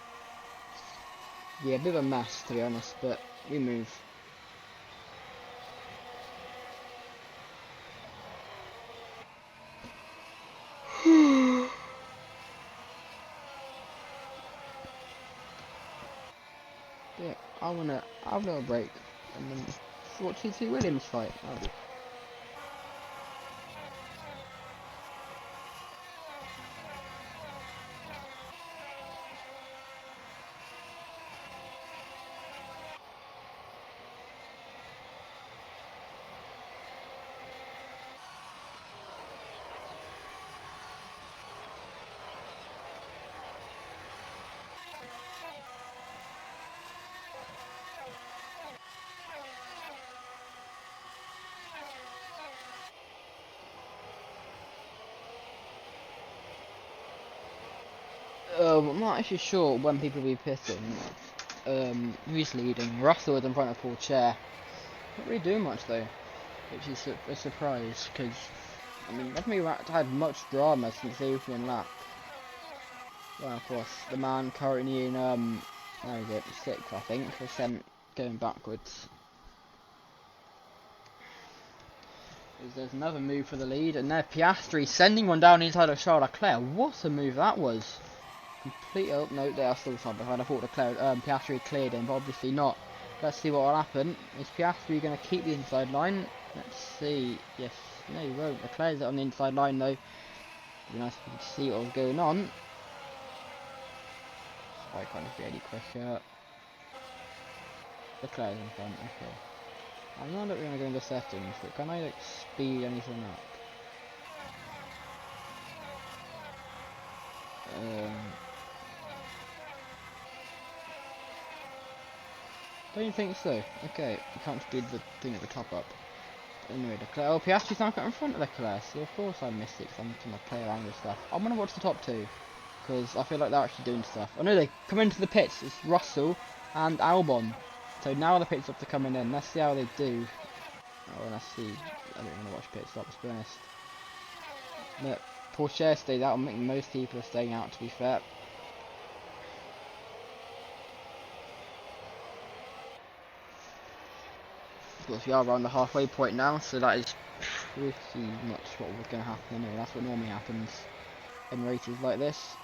[SPEAKER 1] Yeah, a bit of a mess to be honest, but we move. I wanna have a little break and then watch you two Williams fight. I'm not actually sure when people will be pitting. Who's leading? Russell is in front of Paul Chair. Not really doing much though, which is a surprise because I mean, haven't had much drama since the opening lap. Well, of course, the man currently in where is it? Sixth, I think, was sent going backwards. There's another move for the lead, and there Piastri sending one down inside of Charles Leclerc. What a move that was! Complete. Oh no, they are still side behind. I thought Piastri cleared him, but obviously not. Let's see what will happen. Is Piastri going to keep the inside line? Let's see. Yes, no, he won't. Leclerc's on the inside line though. It'd be nice if we could see what was going on. I can't be any quicker. Leclerc's in front. Okay. I'm not going to go into settings, but can I like speed anything up? Don't think so. Okay, you can't speed the thing at the top up. Anyway, Leclerc. Oh, Piastri's now got in front of Leclerc, so of course I missed it because I'm trying to play around with stuff. I'm going to watch the top two because I feel like they're actually doing stuff. Oh no, they come into the pits. It's Russell and Albon. So now the pit stops are coming in. Let's see how they do. Oh, let's see. I don't want to watch pit stops, to be honest. Look, Porsche stayed out. I think most people are staying out, to be fair. Of course, we are around the halfway point now, so that is pretty much what was going to happen anyway. That's what normally happens in races like this.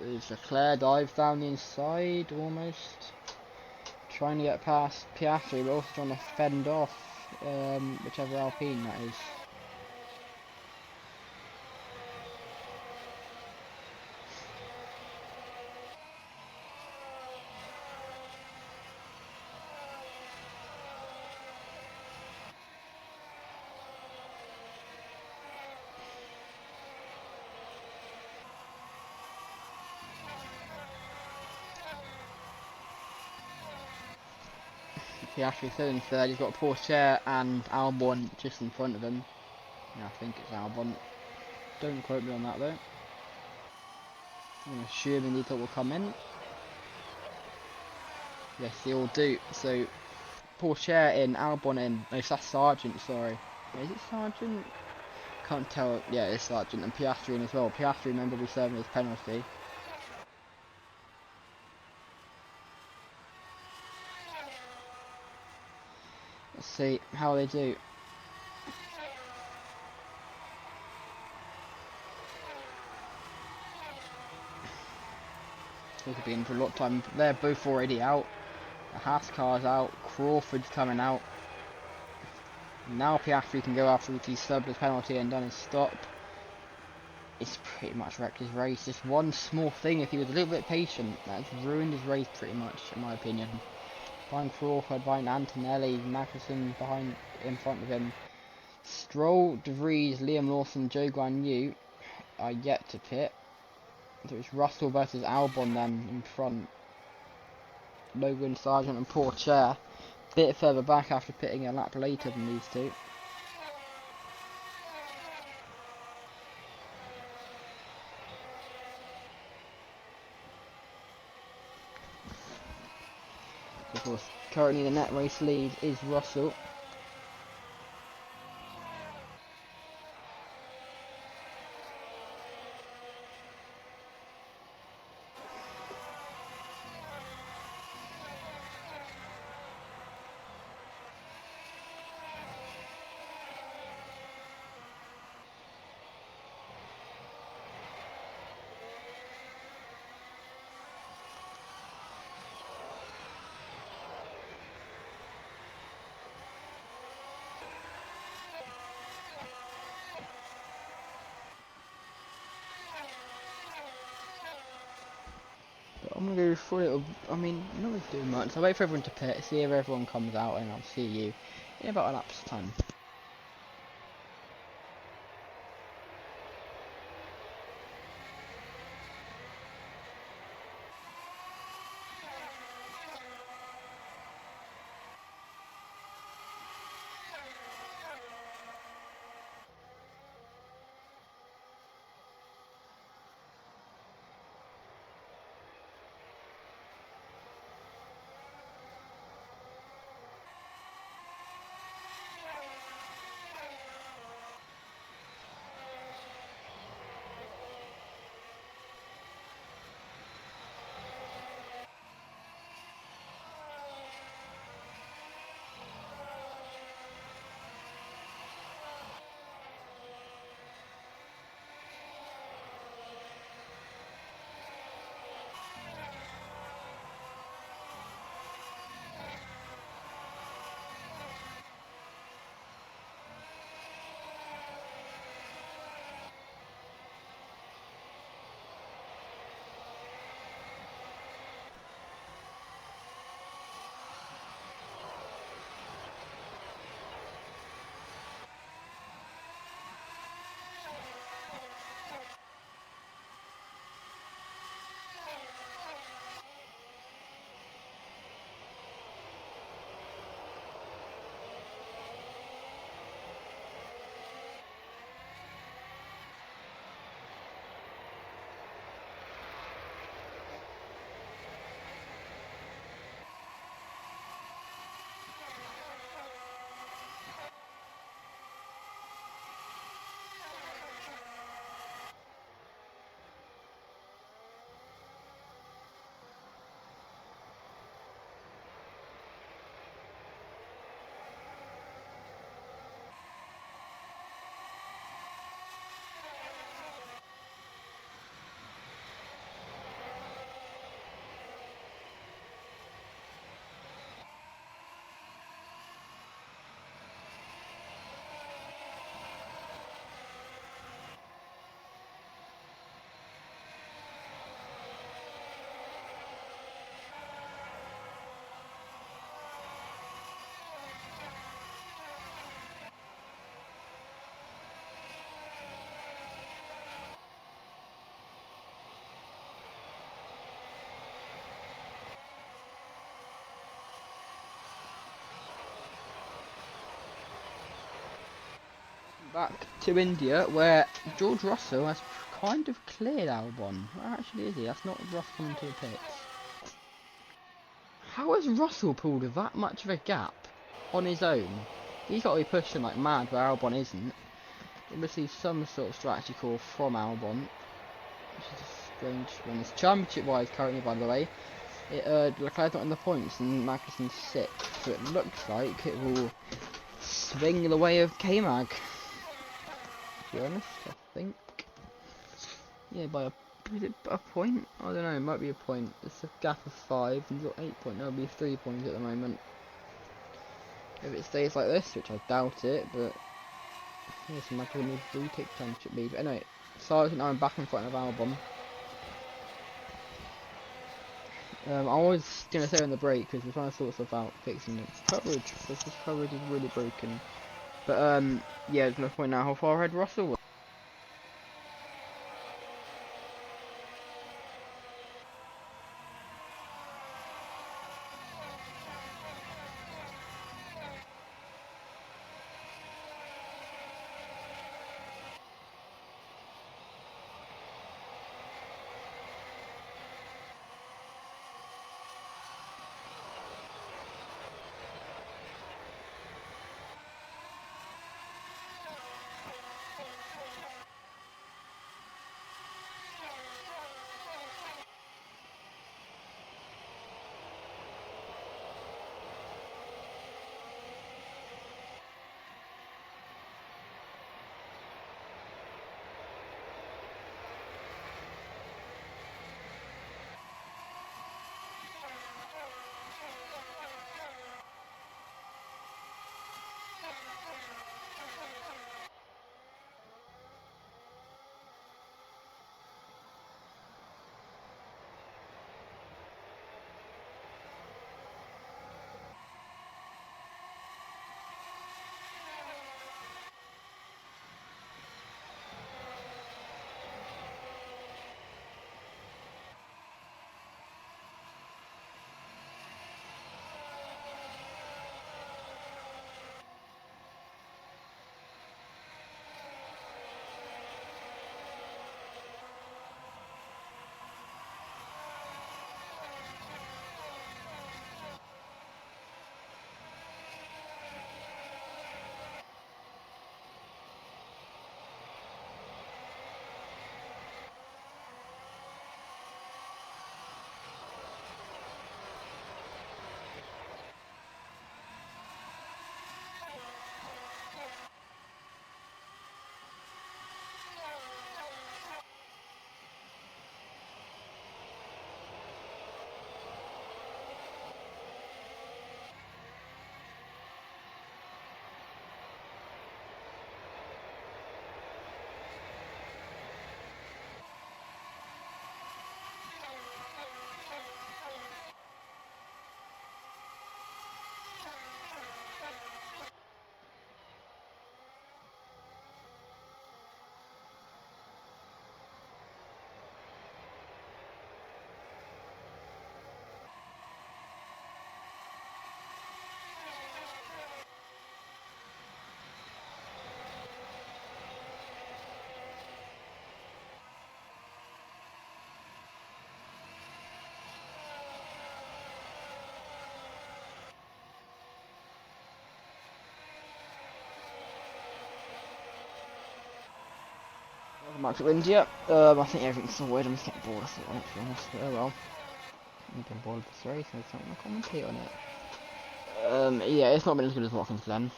[SPEAKER 1] There's Leclerc dives down the inside almost. Trying to get past Piastri, but also trying to fend off whichever Alpine that is. Piastri still in third. He's got Porsche and Albon just in front of him. Yeah, I think it's Albon. Don't quote me on that though. I'm assuming these will come in. Yes, they all do. So Porsche in, Albon in. No, that's Sargent. Sorry. Is it Sargent? Can't tell. Yeah, it's Sargent and Piastri in as well. Piastri, remember, we serving his penalty. Let's see how they do. They could be in for a lot of time. They're both already out. The Haas car's out. Crawford's coming out. Now Piastri can go after the subbed his penalty and done his stop. It's pretty much wrecked his race. Just one small thing, if he was a little bit patient, that's ruined his race pretty much, in my opinion. Behind Crawford, behind Antonelli, Magnussen behind, in front of him. Stroll, De Vries, Liam Lawson, Joe Guan Yu are yet to pit. So it's Russell versus Albon then in front. Logan Sargent and Porsche. Bit further back after pitting a lap later than these two. Of course, currently the net race lead is Russell. I'm gonna go for a little. I mean, not really doing much. I'll wait for everyone to pit, see if everyone comes out, and I'll see you in about a lap's time. Back to India, where George Russell has kind of cleared Albon. Where actually is he? That's not Russell coming to the pits. How has Russell pulled that much of a gap on his own? He's got to be pushing like mad where Albon isn't. Obviously some sort of strategy call from Albon, which is a strange one. It's championship wise currently, by the way. Leclerc's not in the points and Magnussen's 6th, so it looks like it will swing the way of K-Mag. To be honest, I think. Yeah, by is it a point? I don't know, it might be a point. It's a gap of 5, and he's got 8 points. That'll be 3 points at the moment. If it stays like this, which I doubt it, but yes, Magnussen will retake the championship lead. But anyway, so now I'm back in front of Albon. I was going to say on the break, because we're trying to sort stuff out, fixing the coverage, because this coverage is really broken. But yeah, I was going to point out how far ahead Russell was. Back to India. I think everything's sorted. I'm just getting bored of it, to be honest. But oh well. I'm getting bored of this race, so I don't want to commentate on it. Yeah, it's not been as good as Watkins Glen.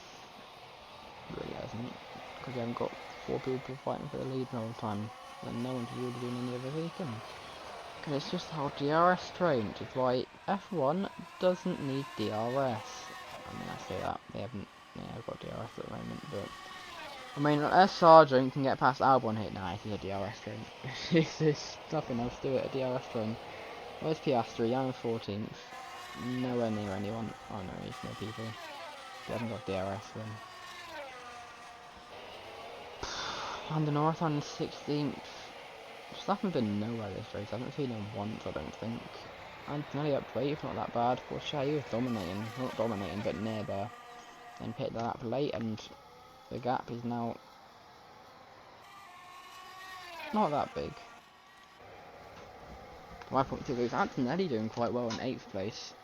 [SPEAKER 1] It really hasn't. Because we haven't got 4 people fighting for the lead the whole time. And no one's really doing any other things. Because it's just how DRS trained, which is why F1 doesn't need DRS. I mean, I say that, they haven't, I've got DRS at the moment, but... I mean, unless Sargent can get past Albon here, nah, this is a DRS train. There's nothing else to it, a DRS train. Where's Piastri? I'm 14th. Nowhere near anyone. Oh no, he's near people. He hasn't got DRS then. Lando North on 16th. Verstappen's been nowhere this race. I haven't seen him once, I don't think. Antonelli up to 8th, not that bad. Porsche, he was dominating. Not dominating, but near there. Then picked that up late, and the gap is now not that big. My point two is Antonelli doing quite well in 8th place.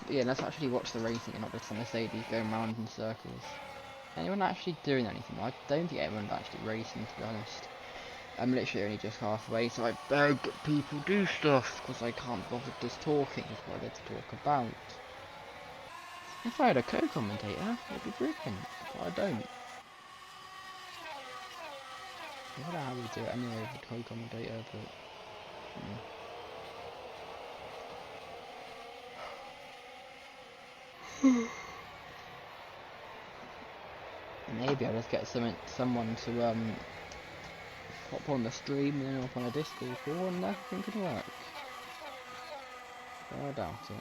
[SPEAKER 1] Yeah, let's actually watch the racing and not just on Mercedes going round in circles. Anyone actually doing anything? I don't think anyone's actually racing, to be honest. I'm literally only just halfway, so I beg people do stuff, because I can't bother just talking, is what I get to talk about. If I had a co-commentator, it'd be brilliant, but I don't. I don't know how we do it anyway with a co-commentator, but... Maybe I'll just get someone to pop on the stream and then up on a Discord call and everything could work. But I doubt it.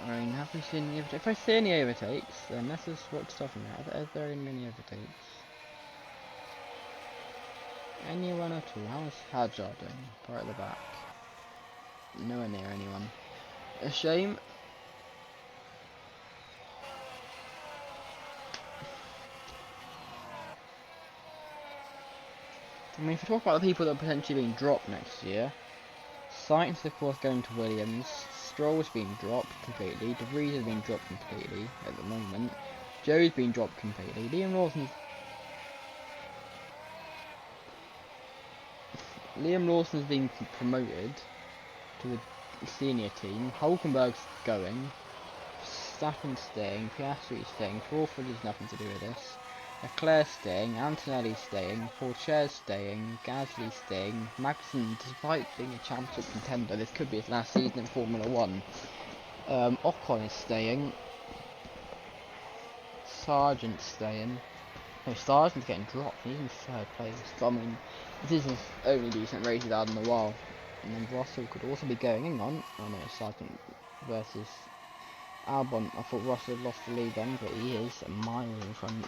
[SPEAKER 1] I mean, have we seen any overtakes? If I see any overtakes, then let's just watch stuff now. Are there any overtakes? Anyone at all? How's Hadjar doing? Right at the back. Nowhere near anyone. A shame. I mean, if we talk about the people that are potentially being dropped next year, Sainz, of course, going to Williams. Stroll's been dropped completely. De Vries has been dropped completely at the moment. Joe's been dropped completely. Liam Lawson's been promoted to the senior team. Hulkenberg's going. Staffan's staying. Piastri's staying. Crawford has nothing to do with this. Leclerc's staying. Antonelli's staying. Pourchaire's staying. Gasly's staying. Magnussen, despite being a championship contender, this could be his last season in Formula 1. Ocon is staying. Sargent's staying. No, Sargent's getting dropped. He's in 3rd place. So, I mean, this is his only decent race he's had in a while. And then Russell could also be going. Hang on. Oh no, Sargent versus Albon. I thought Russell had lost the lead then, but he is a mile in front.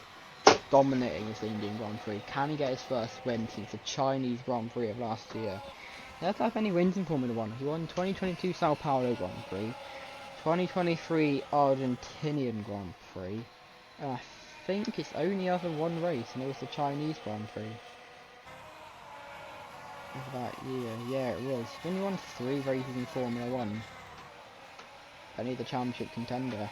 [SPEAKER 1] Dominating this Indian Grand Prix. Can he get his first win since the Chinese Grand Prix of last year? He hasn't had any wins in Formula 1. He won 2022 Sao Paulo Grand Prix, 2023 Argentinian Grand Prix, and I think it's only other one race, and it was the Chinese Grand Prix of that year. Yeah, it was. He only won 3 races in Formula 1. Only the championship contender.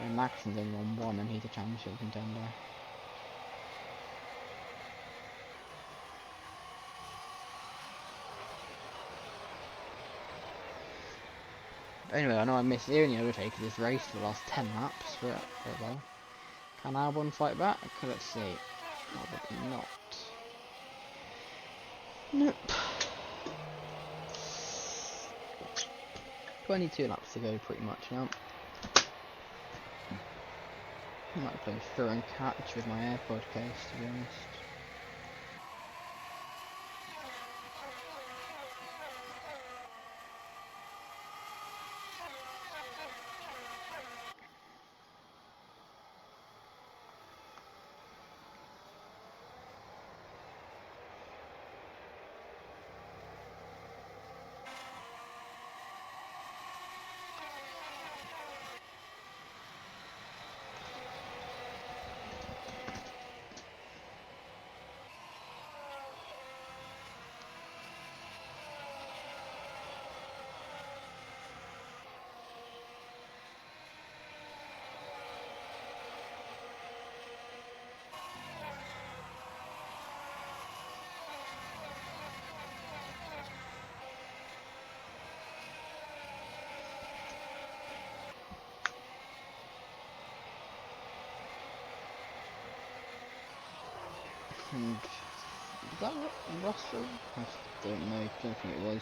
[SPEAKER 1] And Maxon's only won 1 and he's a championship contender. Anyway, I know I missed the only overtake of this race for the last 10 laps, but oh well. Can Albon fight back? Let's see. Probably not. Nope. 22 laps to go pretty much now. I might play throw and catch with my AirPod case, to be honest. And is that Russell? I don't know, don't think it was.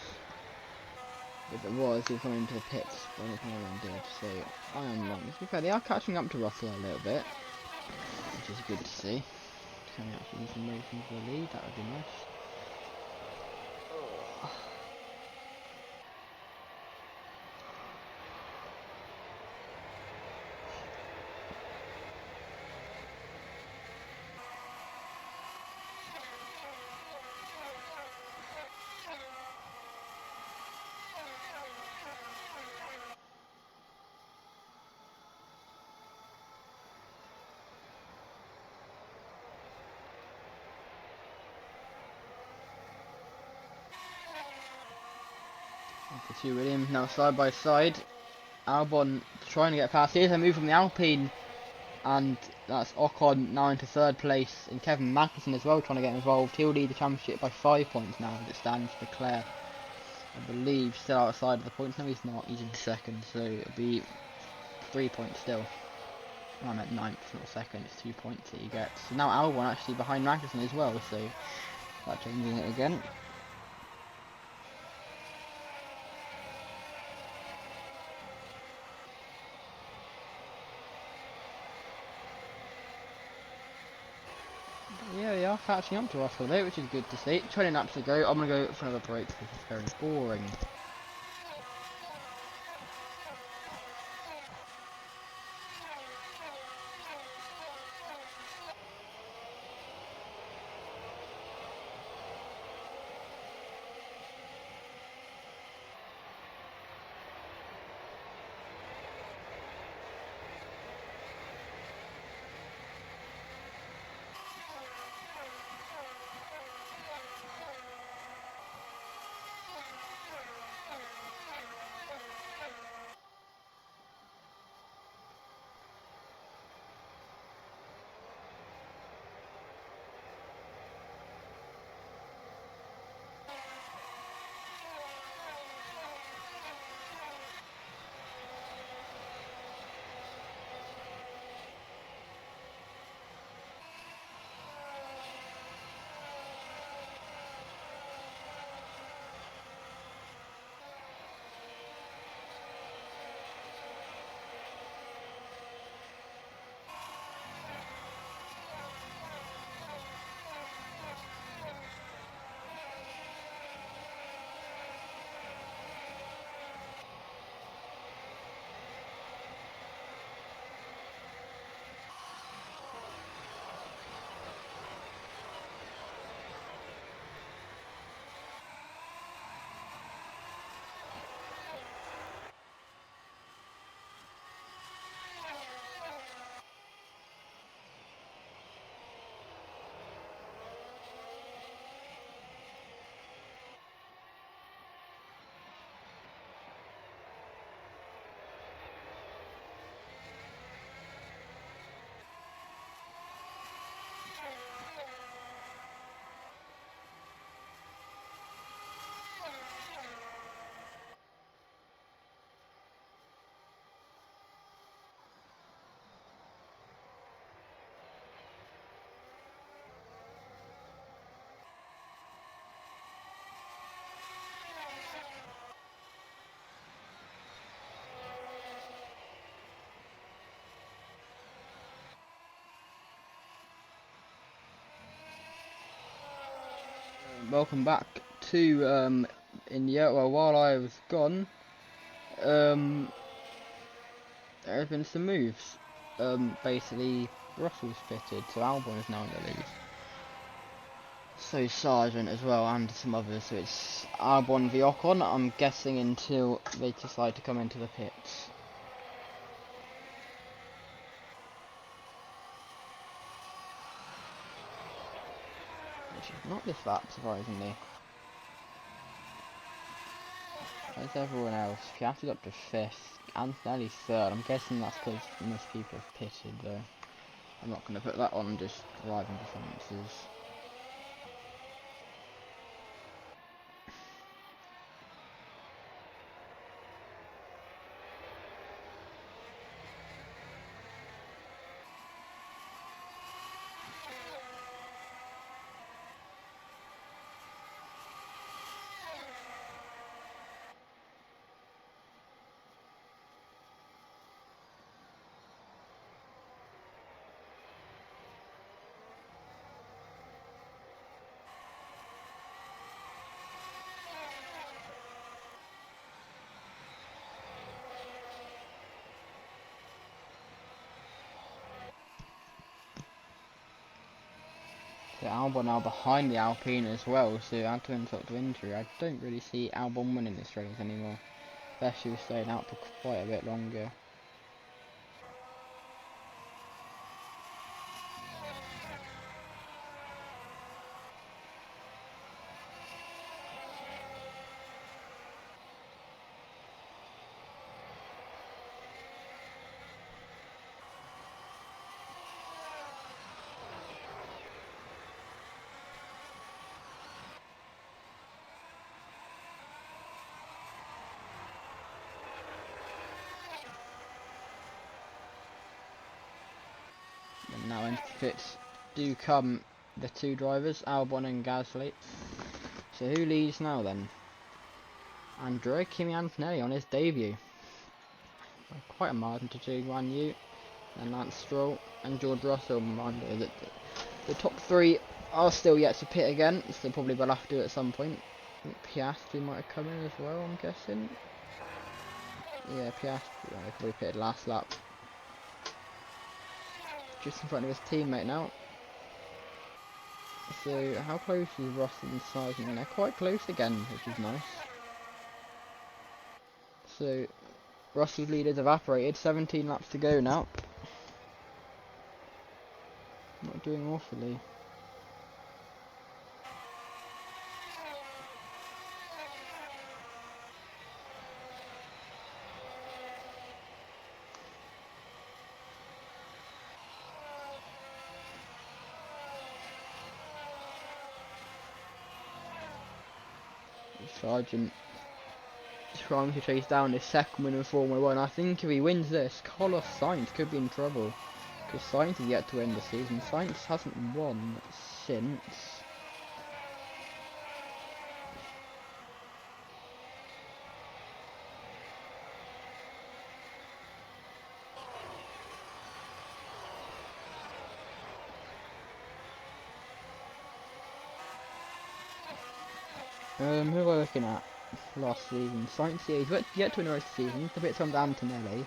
[SPEAKER 1] If it was, he was coming into the pits when his Milan did, so I am wrong. To be fair, they are catching up to Russell a little bit, which is good to see. Can we actually do some racing for the lead? That would be nice. The two Williams now side by side. Albon trying to get past. Here's a move from the Alpine, and that's Ocon now into third place, and Kevin Magnussen as well trying to get involved. He'll lead the championship by 5 points now as it stands for Leclerc. I believe still outside of the points. No, he's not. He's in second, so it'll be 3 points still. I'm at ninth, not second. It's 2 points that you get. So now Albon actually behind Magnussen as well. So that changing it again. Yeah, they are catching up to us a bit, which is good to see. 20 laps to go. I'm going to go for another break because it's very boring. welcome back to India. Well, while I was gone, there have been some moves. Basically, Russell's fitted, so Albon is now in the lead. So Sargent as well, and some others. So it's Albon v Ocon. I'm guessing until they decide to come into the pits. Which is not this lap, surprisingly. Where's everyone else? Piastri's up to 5th, Antonelli's 3rd. I'm guessing that's because most people have pitted though. I'm not going to put that on just driving performances. So Albon now behind the Alpine as well, so add to insult to injury. I don't really see Albon winning this race anymore, especially with staying out for quite a bit longer. And now into the pits do come the two drivers, Albon and Gasly. So who leads now then? Andrea Kimi Antonelli on his debut. Quite a margin to Guan Yu and Lance Stroll and George Russell. The top 3 are still yet to pit again, so probably will have to at some point. I think Piastri might have come in as well, I'm guessing. Yeah, Piastri probably pitted last lap. Just in front of his teammate now. So how close is Russell and Sargent? They're quite close again, which is nice. So Russell's lead has evaporated, 17 laps to go now. Not doing awfully. Sargent trying to chase down his second win in Formula 1. I think if he wins this, Carlos Sainz could be in trouble. Because Sainz has yet to win the season. Sainz hasn't won since... who am I looking at? Last season. Sainz, yeah, he's yet to win the rest of the season. The bit from Antonelli.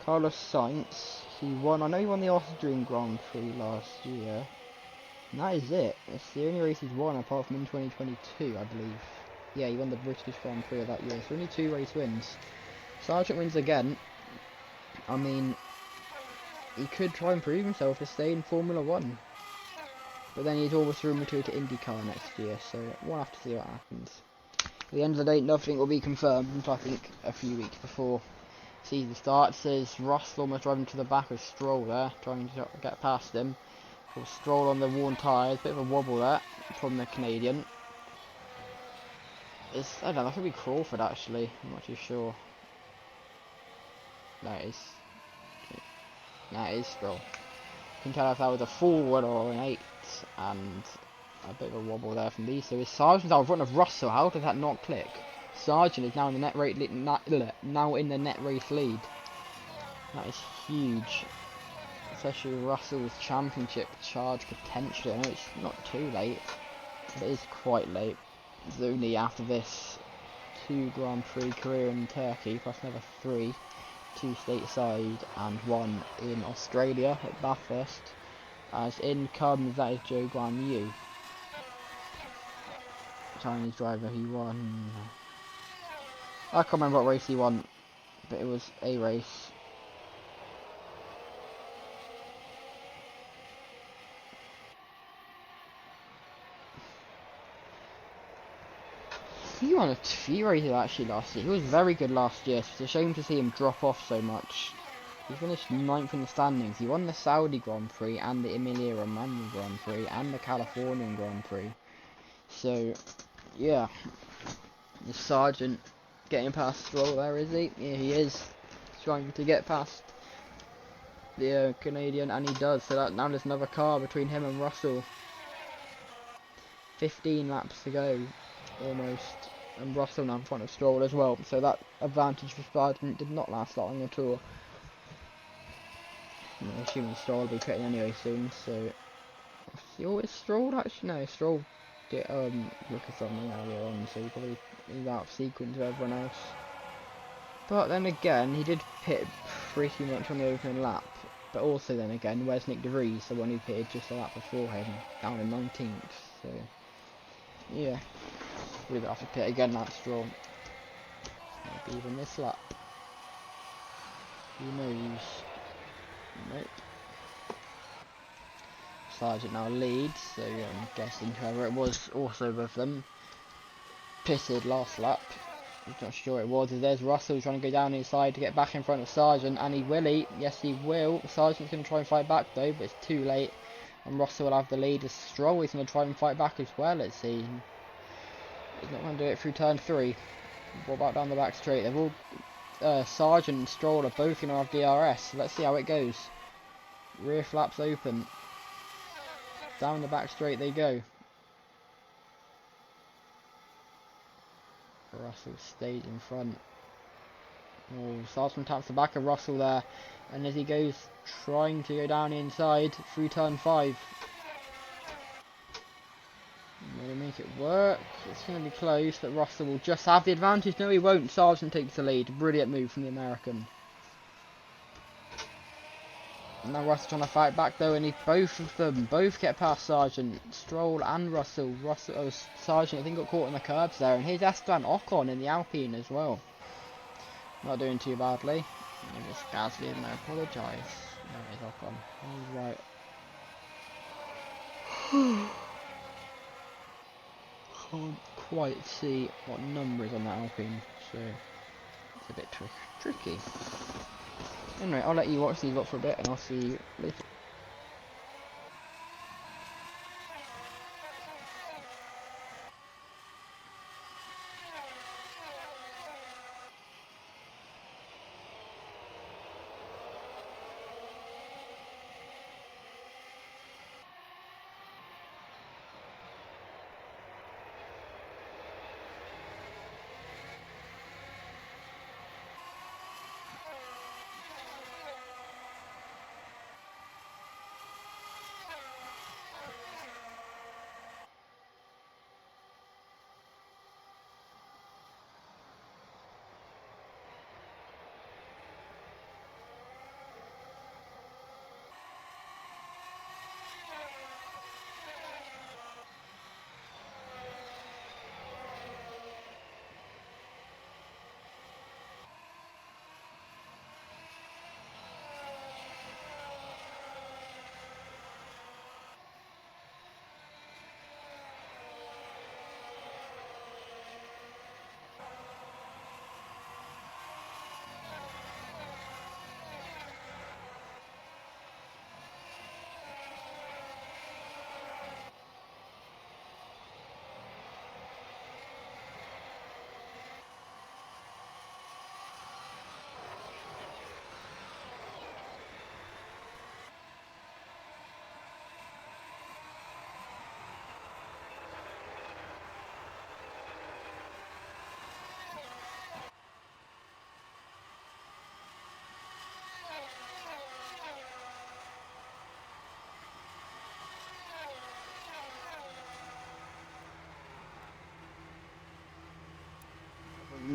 [SPEAKER 1] Carlos Sainz, he won, I know he won the Austrian Grand Prix last year. And that is it. It's the only race he's won apart from in 2022, I believe. Yeah, he won the British Grand Prix of that year. So only 2 race wins. Sargent wins again. I mean, he could try and prove himself to stay in Formula 1. But then he's almost rumoured to go to IndyCar next year, so we'll have to see what happens. At the end of the day, nothing will be confirmed until I think a few weeks before season starts. There's Russell almost driving to the back of Stroll there, trying to get past him. Stroll on the worn tyres, bit of a wobble there from the Canadian. I don't know, that could be Crawford actually, I'm not too sure. That is Stroll. Can tell if that was a forward or an 8, and a bit of a wobble there from these two. Sargent's out in front of Russell. How did that not click? Sargent is now in the net race lead. That is huge, especially Russell's championship charge potentially. I know it's not too late. It is quite late. It's only after this 2 Grand Prix career in Turkey, plus another 3, 2 stateside and 1 in Australia at Bathurst. As in comes, that is Zhou Guan Yu, Chinese driver. He won, I can't remember what race he won, but it was a race. He won a few races actually last year. He was very good last year, so it's a shame to see him drop off so much. He finished 9th in the standings. He won the Saudi Grand Prix and the Emilia-Romagna Grand Prix and the Californian Grand Prix. So, yeah. The Sargent getting past Stroll there, is he? Yeah, he is trying to get past the Canadian, and he does. So that now there's another car between him and Russell. 15 laps to go, almost. And Russell now in front of Stroll as well. So that advantage for Sargent did not last long at all. I'm assuming Stroll will be pitting anyway soon, so... Oh, is Stroll actually? No, Stroll did look at something earlier on, so he probably is out of sequence with everyone else. But then again, he did pit pretty much on the opening lap. But also then again, where's Nick De Vries, the one who pitted just a lap before him, down in 19th, so... Yeah, we'll have to pit again, that's Stroll. Maybe even this lap. Who knows? Nope. Sargent now leads, so I'm guessing whoever it was also with them pitted last lap. I'm not sure it was. There's Russell trying to go down inside to get back in front of Sargent, and he will eat. Yes, he will. Sargent's going to try and fight back though, but it's too late, and Russell will have the lead. As Stroll is going to try and fight back as well, it seems. He's not going to do it through turn 3. What about down the back straight? They've all Sargent and Stroll are both going to have DRS. So let's see how it goes. Rear flaps open. Down the back straight they go. Russell stays in front. Oh, Sargent taps the back of Russell there. And as he goes, trying to go down inside through turn 5. I'm going to make it work. It's going to be close, but Russell will just have the advantage. No, he won't. Sargent takes the lead. Brilliant move from the American. And now Russell trying to fight back though, and both of them get past Sargent, Stroll and Russell. Sargent I think got caught in the curbs there, and here's Esteban Ocon in the Alpine as well. Not doing too badly. Maybe it's Gasly and I apologise. No, it's Ocon. Alright. Can't quite see what number is on that Alpine, so it's a bit tricky. Anyway, I'll let you watch these up for a bit, and I'll see you later.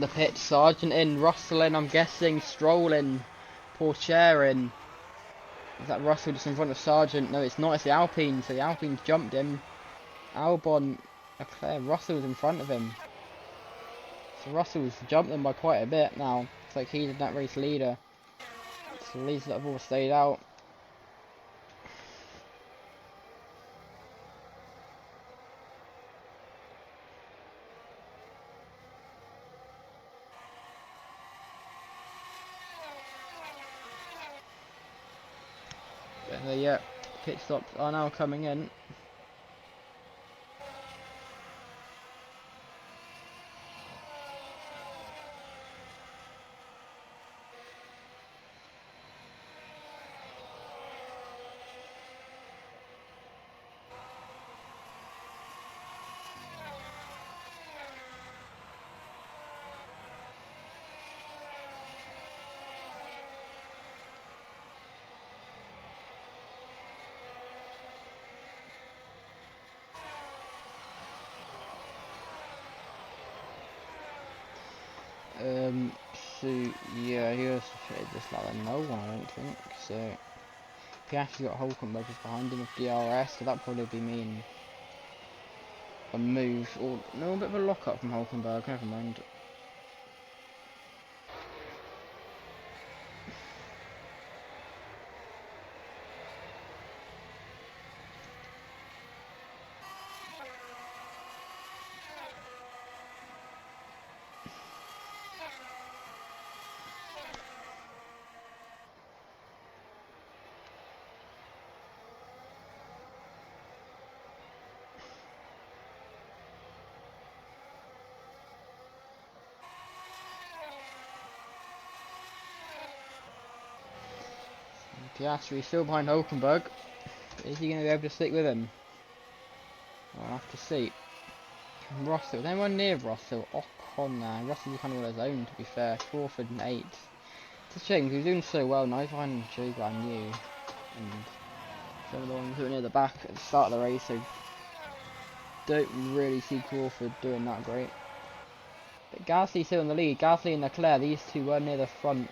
[SPEAKER 1] the pit. Sargent in, Russell in, I'm guessing, Stroll in, Pourchaire in. Is that Russell just in front of Sargent? No, it's not, it's the Alpine, so the Alpine's jumped him. Albon, Leclerc, Russell's in front of him. So Russell's jumped them by quite a bit now. It's like he's that race leader. So the leads that have all stayed out. But yeah, pit stops are now coming in. So yeah, here's just like no one, I don't think. So Piastri's got Hulkenberg just behind him with DRS, so that'd probably be mean a move or no, a bit of a lock up from Hulkenberg. Never mind. Piastri still behind Hulkenberg. Is he going to be able to stick with him? I'll have to see. Russell, is anyone near Russell? Ocon now. Russell's kind of on his own, to be fair. Crawford and 8. It's a shame, because he was doing so well. Now he's behind Joe I knew. And some of the ones who were near the back at the start of the race, so don't really see Crawford doing that great. But Gasly's still in the lead. Gasly and Leclerc, these two were near the front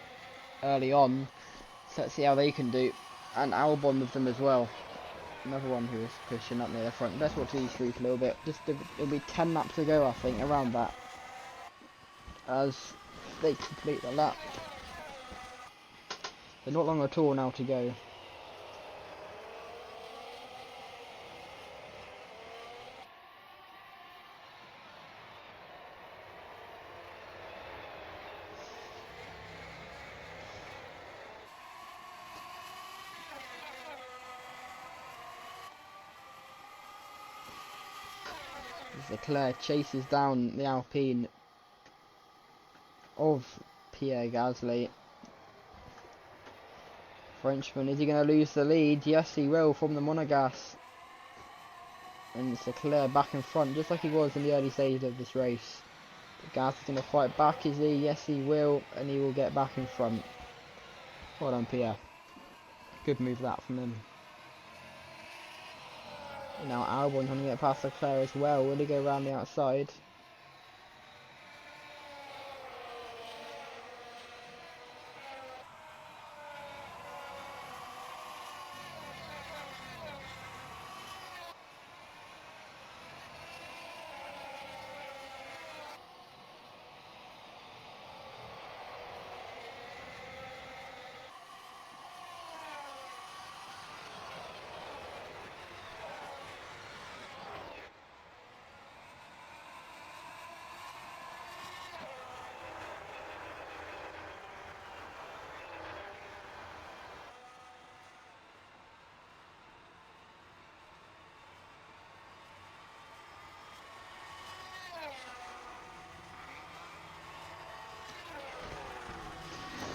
[SPEAKER 1] early on. So let's see how they can do. And Albon with them as well. Another one who is pushing up near the front. Let's watch these three for a little bit. It'll be 10 laps to go, I think, around that. As they complete the lap. They're not long at all now to go. Leclerc chases down the Alpine of Pierre Gasly. Frenchman, is he going to lose the lead? Yes, he will from the Monegasque. And it's Leclerc back in front, just like he was in the early stages of this race. Gasly's going to fight back, is he? Yes, he will, and he will get back in front. Well done, Pierre. Good move that from him. Now Albon trying to get past Leclerc as well. Will he go around the outside?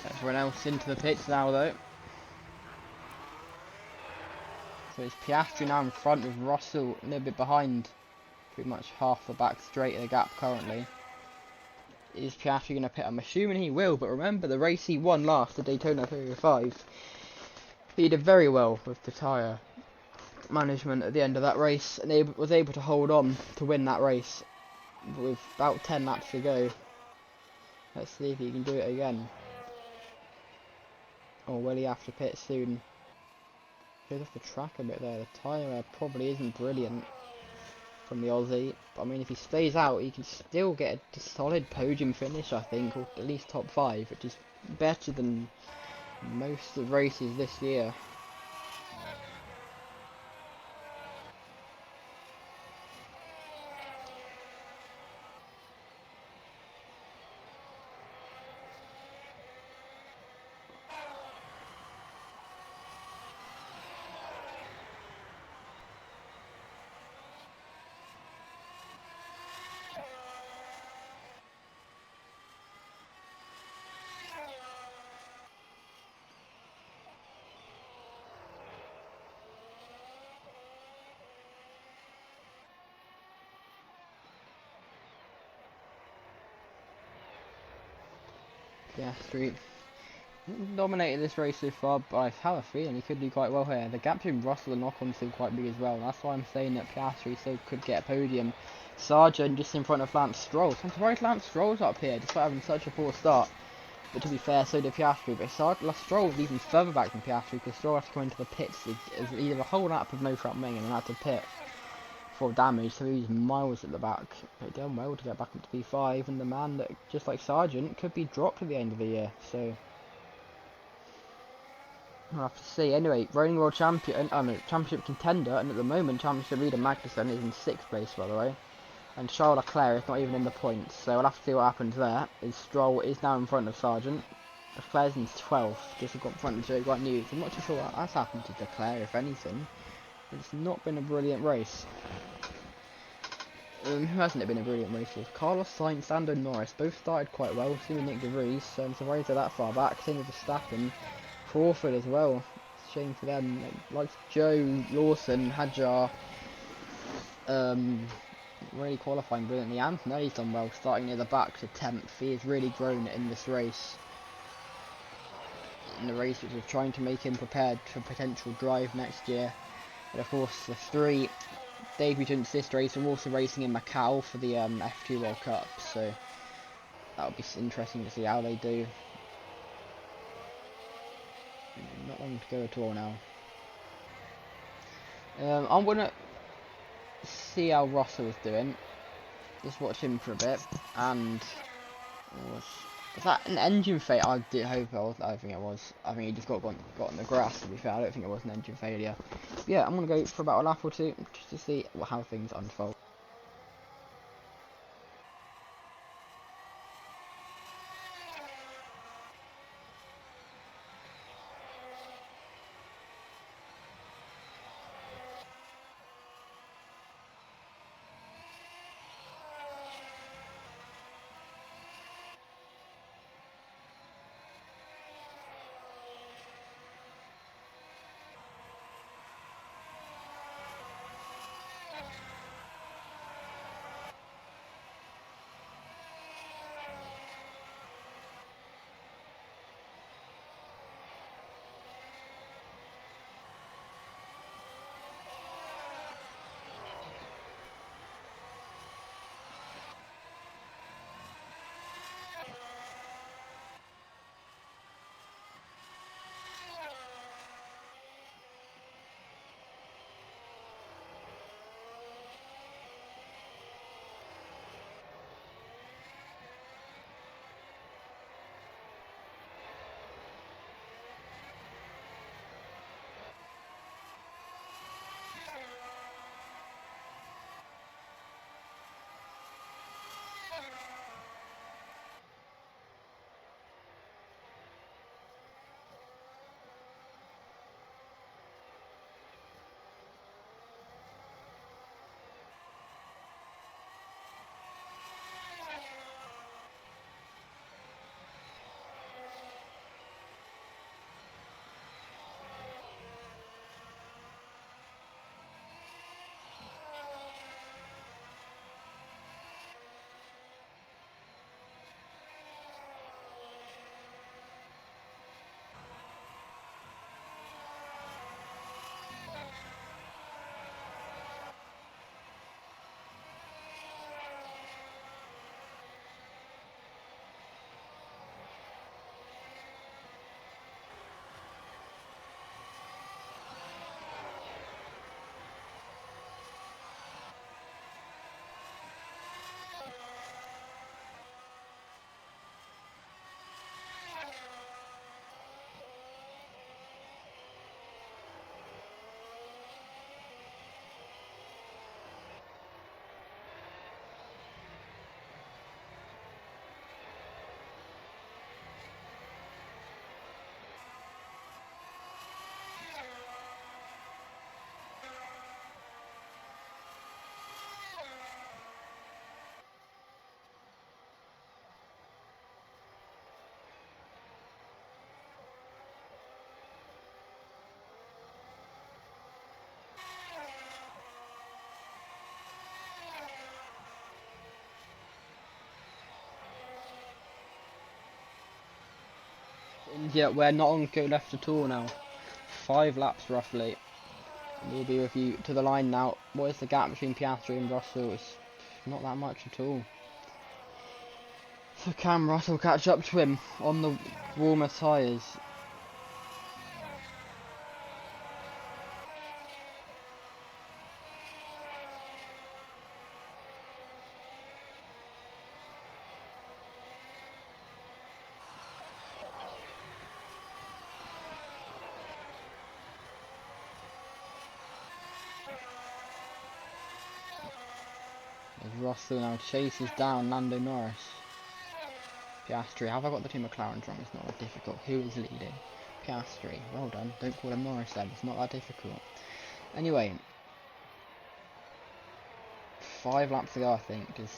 [SPEAKER 1] Everyone else into the pits now though. So it's Piastri now in front with Russell a little bit behind. Pretty much half the back straight of the gap currently. Is Piastri going to pit? I'm assuming he will, but remember the race he won last, the Daytona 305. He did very well with the tyre management at the end of that race and was able to hold on to win that race with about 10 laps to go. Let's see if he can do it again. Or will he have to pit soon? Goes off the track a bit there. The tyre wear probably isn't brilliant from the Aussie. But I mean, if he stays out, he can still get a solid podium finish, I think, or at least top 5, which is better than most of the races this year. Piastri dominated this race so far, but I have a feeling he could do quite well here. The gap between Russell and Ocon's still quite big as well, and that's why I'm saying that Piastri still could get a podium. Sargent just in front of Lance Stroll. So I'm surprised Lance Stroll's up here, despite having such a poor start. But to be fair, so did Piastri. But Stroll was even further back than Piastri, because Stroll had to come into the pits. He did a whole lap of no front wing and had to pit for damage, so he was miles at the back. But he done well to get back up to P5, and the man that, just like Sargent, could be dropped at the end of the year. So we'll have to see. Anyway, reigning world champion, championship contender, and at the moment, championship leader Magnussen is in 6th place, by the way. And Charles Leclerc is not even in the points, so we'll have to see what happens there. Stroll is now in front of Sargent. Leclerc's in 12th, just got in front of Joe Grant News. I'm not too sure what has happened to Leclerc, if anything. It's not been a brilliant race. Who hasn't it been a brilliant race for? Carlos Sainz and Lando Norris both started quite well, same with Nick De Vries, so I'm surprised they're that far back. Same with Verstappen, Crawford as well. Shame for them. Like Joe, Lawson, Hadjar, really qualifying brilliantly. Antonelli's done well, starting near the back to 10th. He has really grown in this race. In the race which was trying to make him prepared for potential drive next year. And of course the 3 debutants this race are also racing in Macau for the F2 World Cup, so that'll be interesting to see how they do. Not long to go at all now. I'm gonna see how Russell is doing. Just watch him for a bit. And was that an engine failure? I did hope it was. I think it was. I think he just got in the grass. To be fair, I don't think it was an engine failure. But yeah, I'm gonna go for about a lap or two just to see how things unfold. Yeah, we're not on go left at all now. 5 laps roughly. We'll be with you to the line now. What is the gap between Piastri and Russell? It's not that much at all. So can Russell catch up to him on the warmer tyres? As Russell now chases down Lando Norris. Piastri, have I got the two McLarens wrong? It's not that difficult. Who is leading? Piastri, well done. Don't call him Norris then, it's not that difficult. Anyway, 5 laps to go I think, because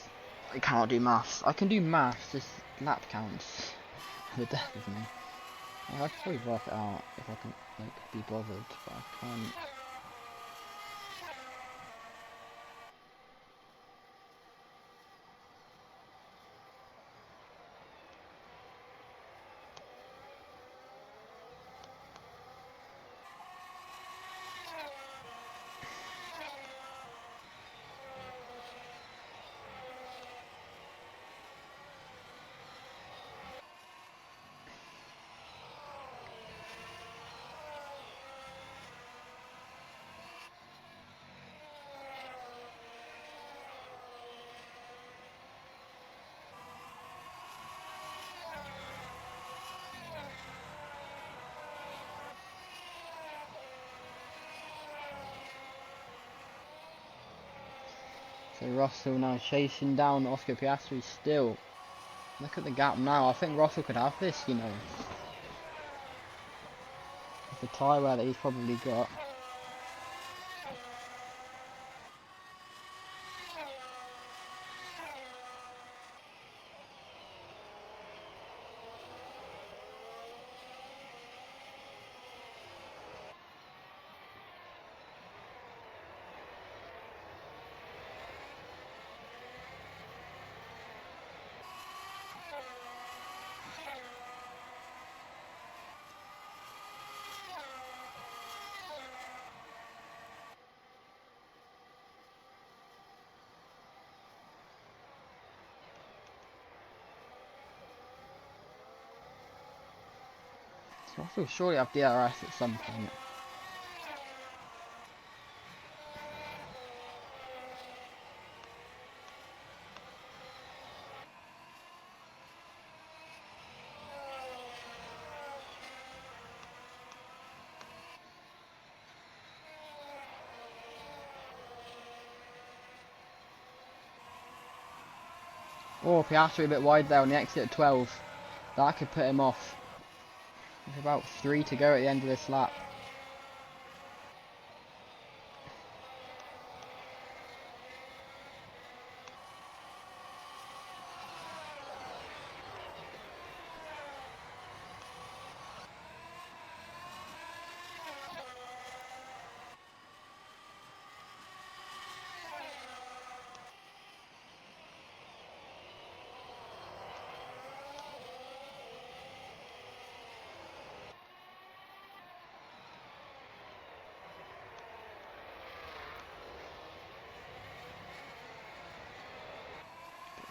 [SPEAKER 1] I cannot do maths. I can do maths, just lap counts. The death of me. Yeah, I could probably work it out if I can like be bothered, but I can't. So Russell now chasing down Oscar Piastri still. Look at the gap now. I think Russell could have this, you know. With the tyre wear that he's probably got. So Russell surely have DRS at some point. Oh, Piastri a bit wide there on the exit at 12. That could put him off. There's about 3 to go at the end of this lap.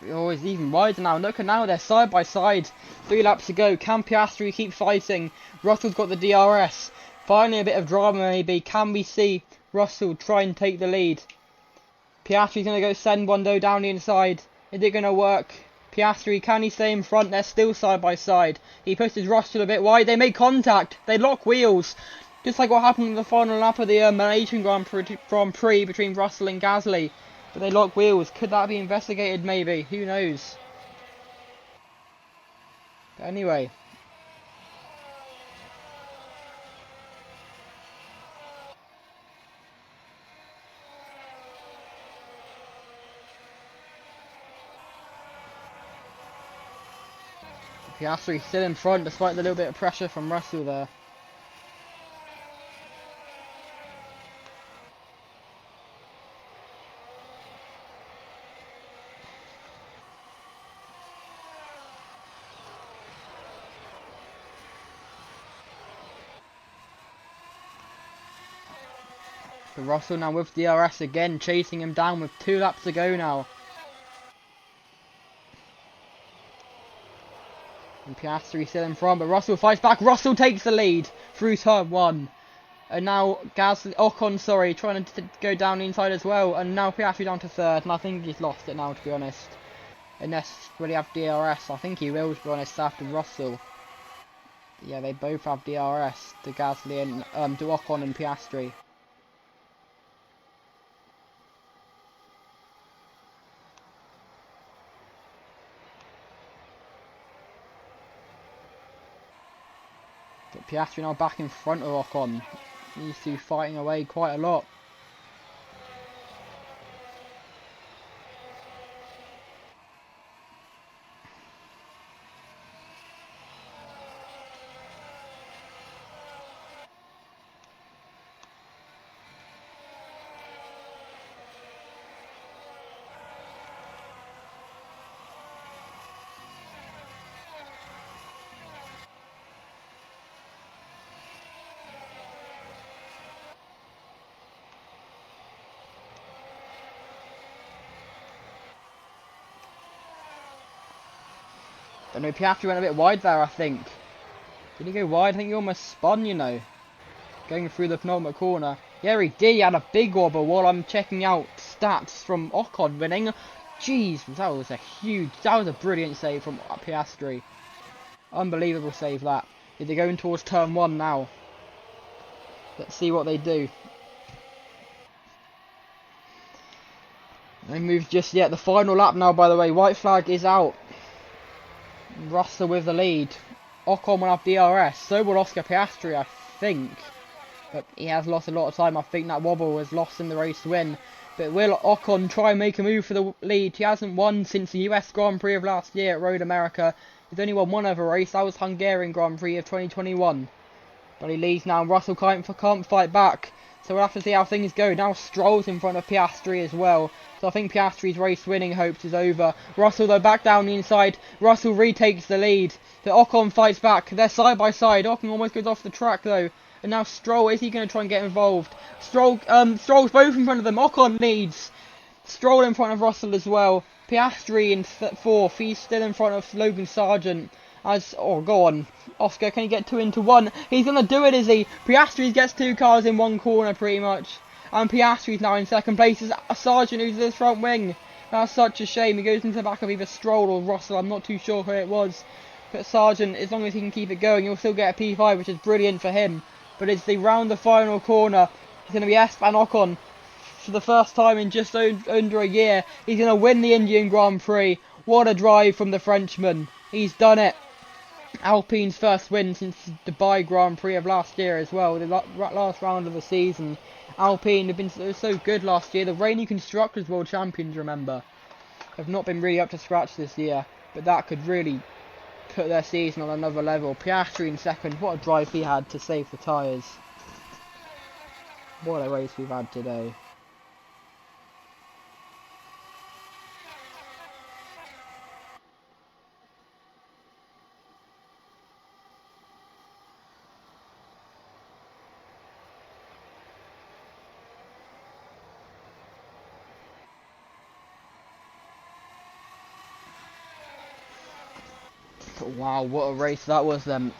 [SPEAKER 1] Oh, he's even wider now. Look at now, they're side by side. 3 laps to go. Can Piastri keep fighting? Russell's got the DRS. Finally a bit of drama maybe. Can we see Russell try and take the lead? Piastri's going to go send one though down the inside. Is it going to work? Piastri, can he stay in front? They're still side by side. He pushes Russell a bit wide. They make contact. They lock wheels. Just like what happened in the final lap of the Malaysian Grand Prix between Russell and Gasly. But they lock wheels. Could that be investigated maybe? Who knows? But anyway. Piastri still in front despite the little bit of pressure from Russell there. But Russell now with DRS again, chasing him down with 2 laps to go now. And Piastri still in front, but Russell fights back. Russell takes the lead through turn 1. And now Ocon, trying to go down the inside as well. And now Piastri down to 3rd, and I think he's lost it now, to be honest. Unless will he have DRS? I think he will, to be honest, after Russell. Yeah, they both have DRS to Gasly and to Ocon and Piastri. But Piastri now back in front of Ocon. These two fighting away quite a lot. I know Piastri went a bit wide there, I think. Did he go wide? I think he almost spun, you know. Going through the penultimate corner. Yeah, he did. He had a big wobble while I'm checking out stats from Ocon winning. Jeez, that was a brilliant save from Piastri. Unbelievable save that. They're going towards turn 1 now. Let's see what they do. They move just yet. The final lap now, by the way. White flag is out. Russell with the lead. Ocon will have DRS. So will Oscar Piastri, I think. But he has lost a lot of time. I think that wobble was lost in the race win. But will Ocon try and make a move for the lead? He hasn't won since the US Grand Prix of last year at Road America. He's only won one other race. That was Hungarian Grand Prix of 2021. But he leads now. Russell can't fight back. So we'll have to see how things go. Now Stroll's in front of Piastri as well. So I think Piastri's race winning hopes is over. Russell though back down the inside. Russell retakes the lead. The Ocon fights back. They're side by side. Ocon almost goes off the track though. And now Stroll, is he going to try and get involved? Stroll's both in front of them. Ocon leads. Stroll in front of Russell as well. Piastri in 4th. He's still in front of Logan Sargent. Go on. Oscar, can he get 2 into 1? He's going to do it, is he? Piastri gets 2 cars in 1 corner pretty much. And Piastri's now in 2nd place. It's Sargent who's in the front wing. That's such a shame. He goes into the back of either Stroll or Russell. I'm not too sure who it was. But Sargent, as long as he can keep it going, he'll still get a P5, which is brilliant for him. But it's round the final corner. It's going to be Esteban Ocon for the first time in just under a year. He's going to win the Indian Grand Prix. What a drive from the Frenchman. He's done it. Alpine's first win since the Dubai Grand Prix of last year as well. The last round of the season. Alpine have been so good last year. The reigning Constructors World Champions, remember, have not been really up to scratch this year. But that could really put their season on another level. Piastri in 2nd. What a drive he had to save the tyres. What a race we've had today. Wow, what a race that was then.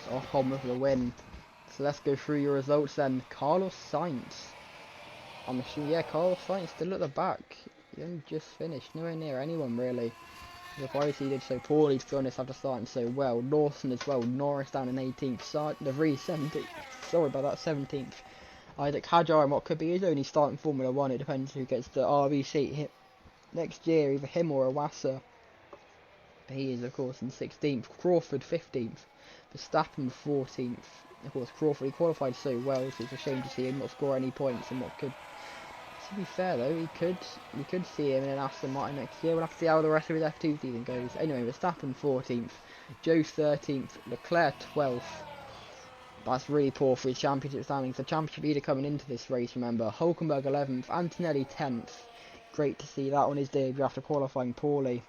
[SPEAKER 1] Ocon with the win. So let's go through your results then. Carlos Sainz. I'm assuming, yeah, Carlos Sainz still at the back. He only just finished, nowhere near anyone really. Surprised he did so poorly, to be honest, after starting so well. Lawson as well, Norris down in 18th, De Vries 17th, sorry about that, 17th. Isaac Hadjar in what could be his only start in Formula 1, it depends who gets the RB seat next year, either him or Iwasa. He is of course in 16th, Crawford 15th, Verstappen 14th. Of course Crawford, he qualified so well, so it's a shame to see him not score any points in what could, to be fair though, we could see him in an Aston Martin next year. We'll have to see how the rest of his F2 season goes. Anyway, Verstappen 14th, Joe 13th, Leclerc 12th. That's really poor for his championship standings. The championship leader coming into this race, remember. Hulkenberg 11th, Antonelli 10th. Great to see that on his debut after qualifying poorly.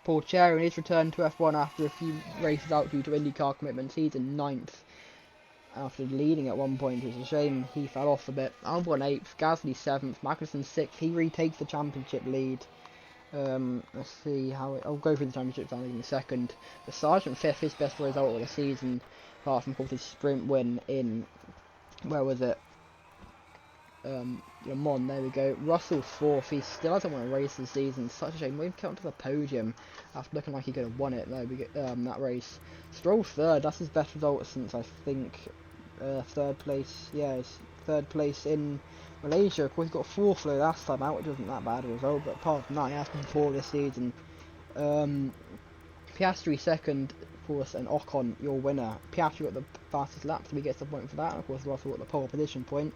[SPEAKER 1] Paul Cherry on his return to F1 after a few races out due to IndyCar commitments. He's in 9th. after leading at one point. It's a shame he fell off a bit. Albon 8th, Gasly 7th, Magnussen 6th. He retakes the championship lead. Let's see how I'll go through the championship standings in a second. The Sargent 5th, his best result of the season, apart from course his sprint win in, where was it? Le Mans, there we go. Russell 4th, he still hasn't won a race this season. Such a shame. We've come to the podium after looking like he could have won it. There we go, that race. Stroll 3rd, that's his best result since I think 3rd place. Yeah, it's 3rd place in Malaysia. Of course, he got 4th though last time out, which wasn't that bad a result. But apart from that, he has been 4th this season. Piastri 2nd, of course, and Ocon your winner. Piastri got the fastest lap, so he gets the point for that. And of course, Russell got the pole position point.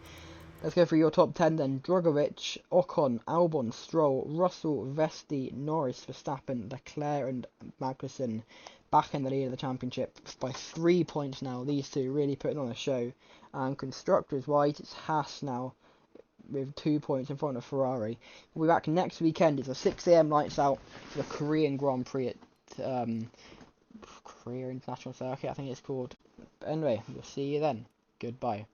[SPEAKER 1] Let's go through your top 10 then. Drogovic, Ocon, Albon, Stroll, Russell, Vesti, Norris, Verstappen, Leclerc and Magnussen back in the lead of the championship by 3 points now. These two really putting on a show. And constructors wise, it's Haas now with 2 points in front of Ferrari. We'll be back next weekend. It's a 6 AM lights out for the Korean Grand Prix at Korea International Circuit, I think it's called. But anyway, we'll see you then. Goodbye.